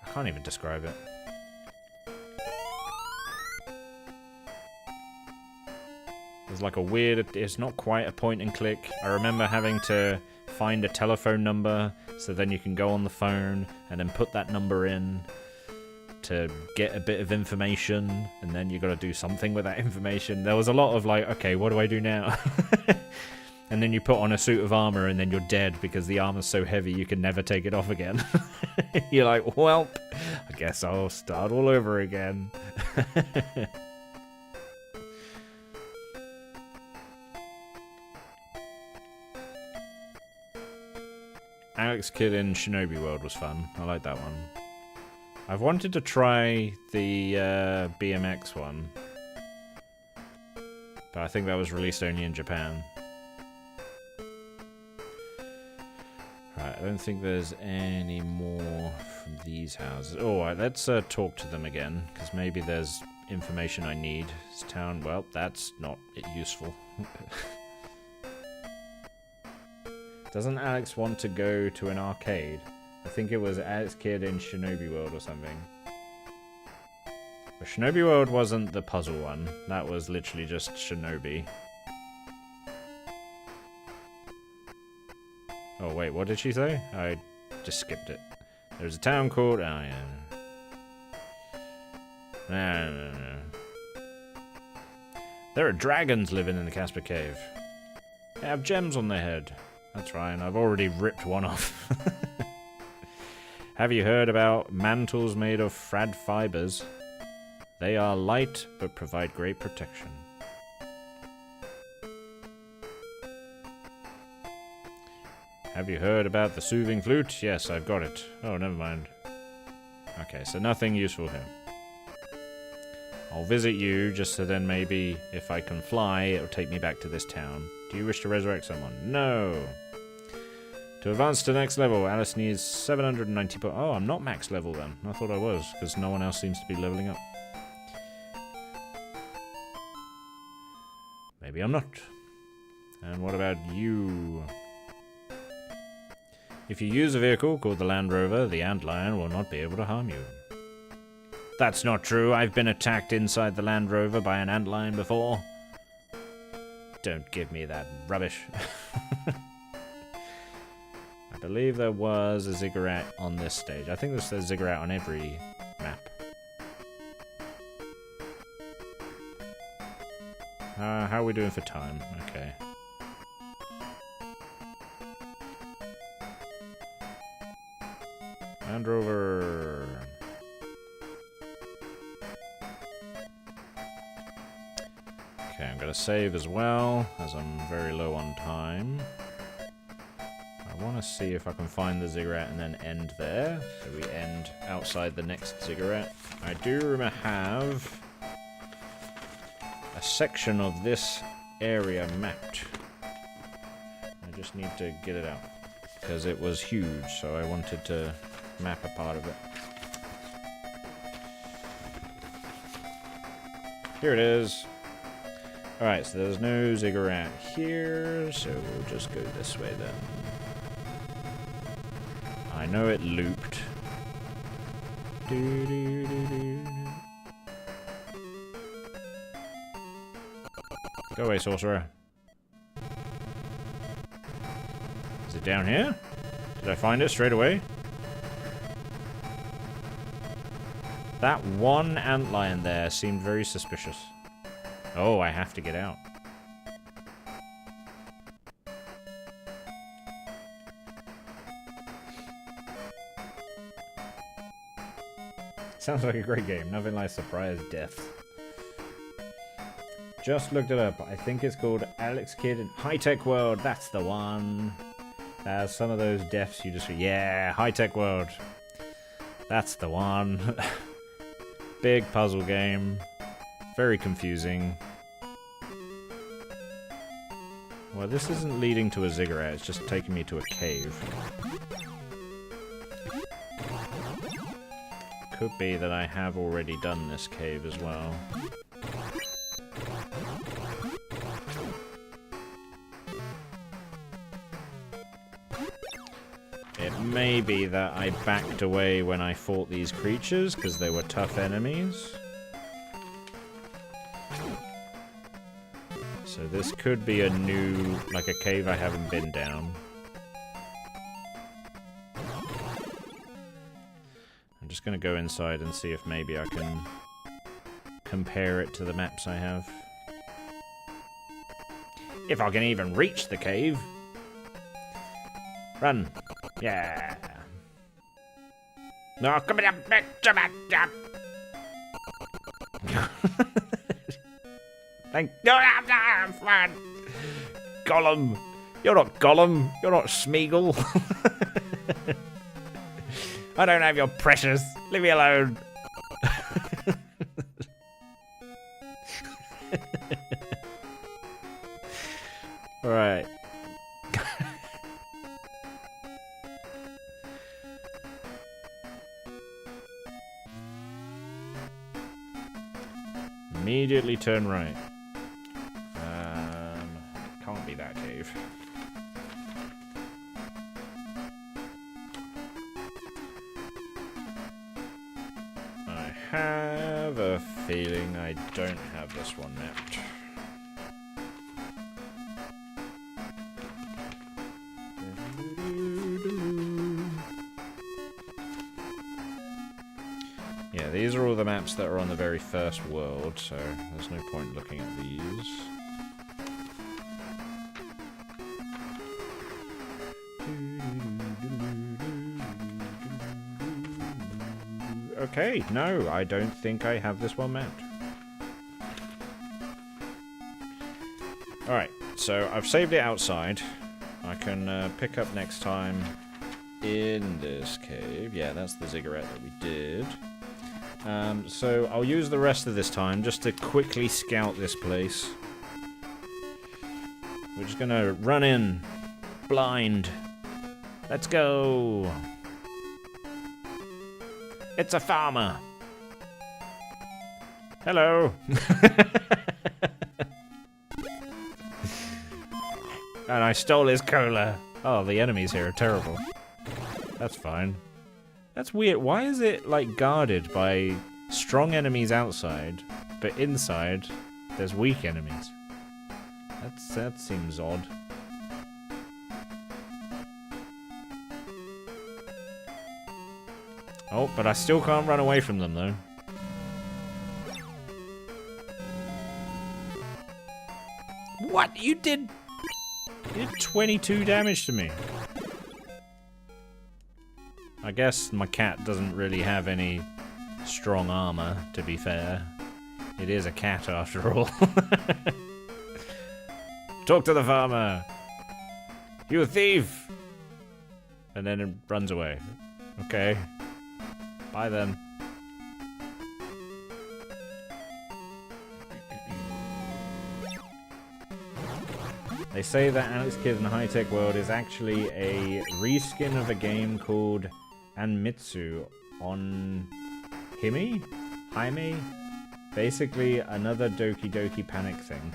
I can't even describe it. It's like a weird, it's not quite a point and click. I remember having to find a telephone number so then you can go on the phone and then put that number in to get a bit of information, and then you got to do something with that information. There was a lot of like, okay, what do I do now? And then you put on a suit of armor and then you're dead because the armor's so heavy you can never take it off again. You're like, well, I guess I'll start all over again. Alex Kidd in Shinobi World was fun. I like that one. I've wanted to try the BMX one, but I think that was released only in Japan. Right, I don't think there's any more from these houses. Oh, right, let's talk to them again, because maybe there's information I need. This town, well, that's not useful. Doesn't Alex want to go to an arcade? I think it was Alex Kidd in Shinobi World or something. But Shinobi World wasn't the puzzle one. That was literally just Shinobi. Oh wait, what did she say? I just skipped it. There's a town called... Oh yeah. No. There are dragons living in the Casper Cave. They have gems on their head. That's right, and I've already ripped one off. Have you heard about mantles made of frad fibers? They are light, but provide great protection. Have you heard about the soothing flute? Yes, I've got it. Oh, never mind. Okay, so nothing useful here. I'll visit you, just so then maybe if I can fly, it'll take me back to this town. Do you wish to resurrect someone? No. To advance to the next level, Alice needs 790 points. Oh, I'm not max level then. I thought I was, because no one else seems to be leveling up. Maybe I'm not. And what about you? If you use a vehicle called the Land Rover, the Antlion will not be able to harm you. That's not true. I've been attacked inside the Land Rover by an Antlion before. Don't give me that rubbish. I believe there was a ziggurat on this stage. I think there's a ziggurat on every map. How are we doing for time? Okay. Land Rover. Okay, I'm gonna save as well, as I'm very low on time. I want to see if I can find the ziggurat and then end there. So we end outside the next ziggurat. I do have a section of this area mapped. I just need to get it out. Because it was huge, so I wanted to map a part of it. Here it is. Alright, so there's no ziggurat here, so we'll just go this way then. I know it looped. Go away, sorcerer. Is it down here? Did I find it straight away? That one antlion there seemed very suspicious. Oh, I have to get out. Sounds like a great game. Nothing like surprise death. Just looked it up. I think it's called Alex Kidd in High Tech World. That's the one. Some of those deaths you just... Yeah, High Tech World. That's the one. Big puzzle game. Very confusing. Well, this isn't leading to a ziggurat. It's just taking me to a cave. Could be that I have already done this cave as well. It may be that I backed away when I fought these creatures because they were tough enemies. So this could be a new, like a cave I haven't been down. I'm just going to go inside and see if maybe I can compare it to the maps I have. If I can even reach the cave. Run. Yeah. No, come on. Thank no, I'm fine. Gollum. You're not Gollum. You're not Smeagol. I don't have your precious. Leave me alone. Alright. Immediately turn right. Can't be that cave. I have a feeling I don't have this one mapped. Yeah, these are all the maps that are on the very first world, so there's no point looking at these. Okay, no, I don't think I have this one mapped. Alright, so I've saved it outside. I can pick up next time in this cave. Yeah, that's the ziggurat that we did. So I'll use the rest of this time just to quickly scout this place. We're just gonna run in blind. Let's go. It's a farmer. Hello. And I stole his cola. Oh, the enemies here are terrible. That's fine. That's weird. Why is it, like, guarded by strong enemies outside, but inside there's weak enemies? That seems odd. Oh, but I still can't run away from them, though. What? You did 22 damage to me. I guess my cat doesn't really have any strong armor, to be fair. It is a cat after all. Talk to the farmer. You a thief. And then it runs away. Okay. Bye then. They say that Alex Kidd in the High-Tech World is actually a reskin of a game called Anmitsu on Jaime? Basically another Doki Doki Panic thing.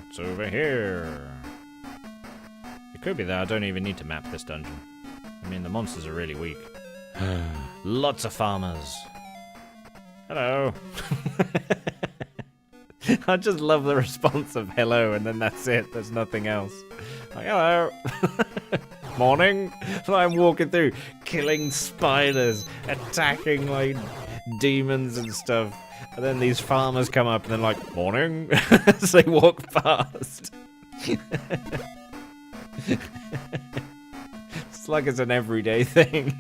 What's over here? It could be that I don't even need to map this dungeon. I mean, the monsters are really weak. Lots of farmers. Hello. I just love the response of hello, and then that's it. There's nothing else. Like, hello. Morning. So I'm walking through, killing spiders, attacking like demons and stuff. And then these farmers come up and they're like, morning. As they walk past. It's like it's an everyday thing.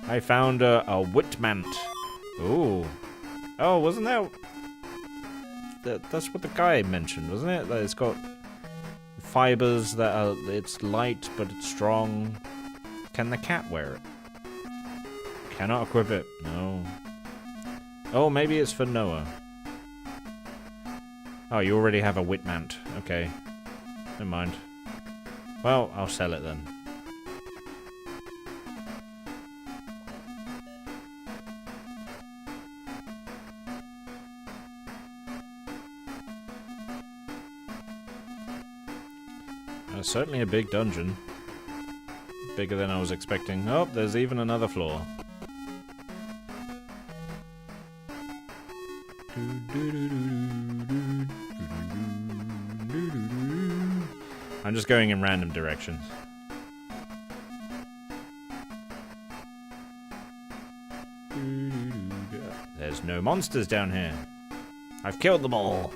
I found a Whitmant. Ooh. Oh, wasn't that... That's what the guy mentioned, wasn't it? That it's got fibers that are... It's light, but it's strong. Can the cat wear it? Cannot equip it. No. Oh, maybe it's for Noah. Oh, you already have a Whitmant. Okay. Never mind. Well, I'll sell it then. Certainly a big dungeon. Bigger than I was expecting. Oh, there's even another floor. I'm just going in random directions. There's no monsters down here. I've killed them all.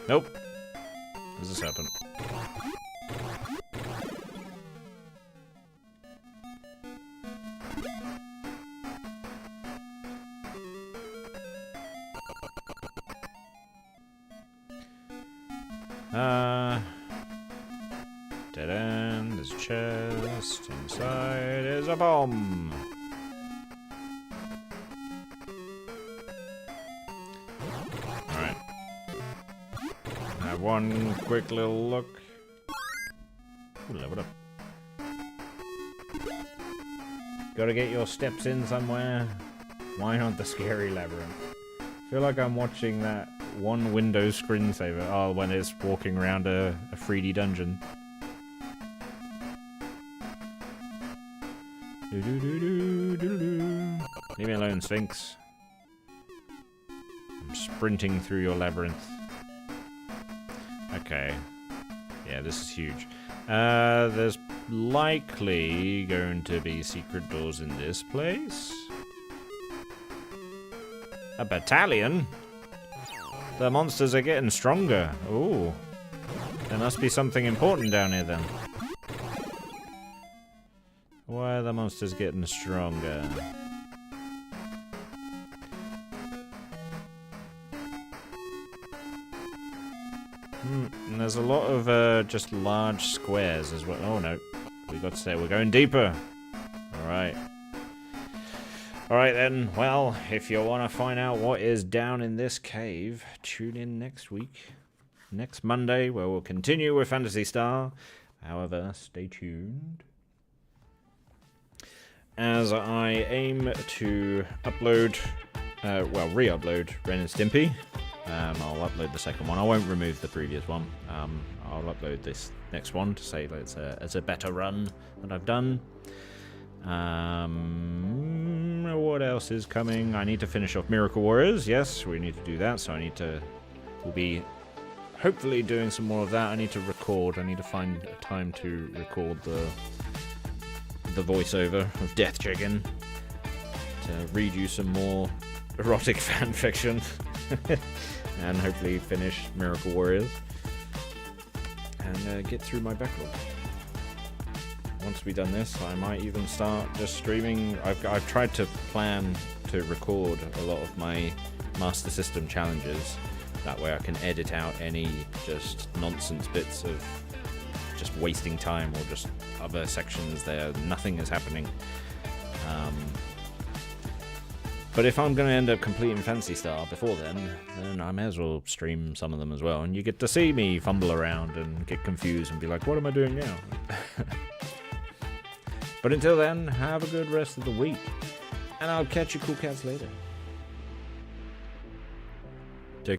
Nope. Does this happen? Dead end, there's a chest, inside is a bomb. Alright. Have one quick little look. Ooh, leveled up. Gotta get your steps in somewhere. Why not the scary labyrinth? I feel like I'm watching that one Windows screensaver. Oh, when it's walking around a 3D dungeon. Leave me alone, Sphinx. I'm sprinting through your labyrinth. Okay. Yeah, this is huge. There's likely going to be secret doors in this place. A battalion? The monsters are getting stronger. Ooh. There must be something important down here then. What Why are the monsters getting stronger? And there's a lot of just large squares as well. Oh no, we got to say we're going deeper. Alright. Alright then, well, if you want to find out what is down in this cave, tune in next week. Next Monday, where we'll continue with Phantasy Star. However, stay tuned, as I aim to upload, re-upload Ren and Stimpy. I'll upload the second one. I won't remove the previous one. I'll upload this next one to say that it's a better run that I've done. What else is coming? I need to finish off Miracle Warriors. Yes, we need to do that. So we'll be hopefully doing some more of that. I need to record. I need to find a time to record the voiceover of JazzChicken to read you some more erotic fan fiction. And hopefully finish Miracle Warriors and get through my backlog. Once we've done this, I might even start just streaming. I've tried to plan to record a lot of my Master System challenges. That way I can edit out any just nonsense bits of just wasting time or just other sections there. Nothing is happening. But if I'm going to end up completing Phantasy Star before then I may as well stream some of them as well. And you get to see me fumble around and get confused and be like, what am I doing now? But until then, have a good rest of the week. And I'll catch you cool cats later.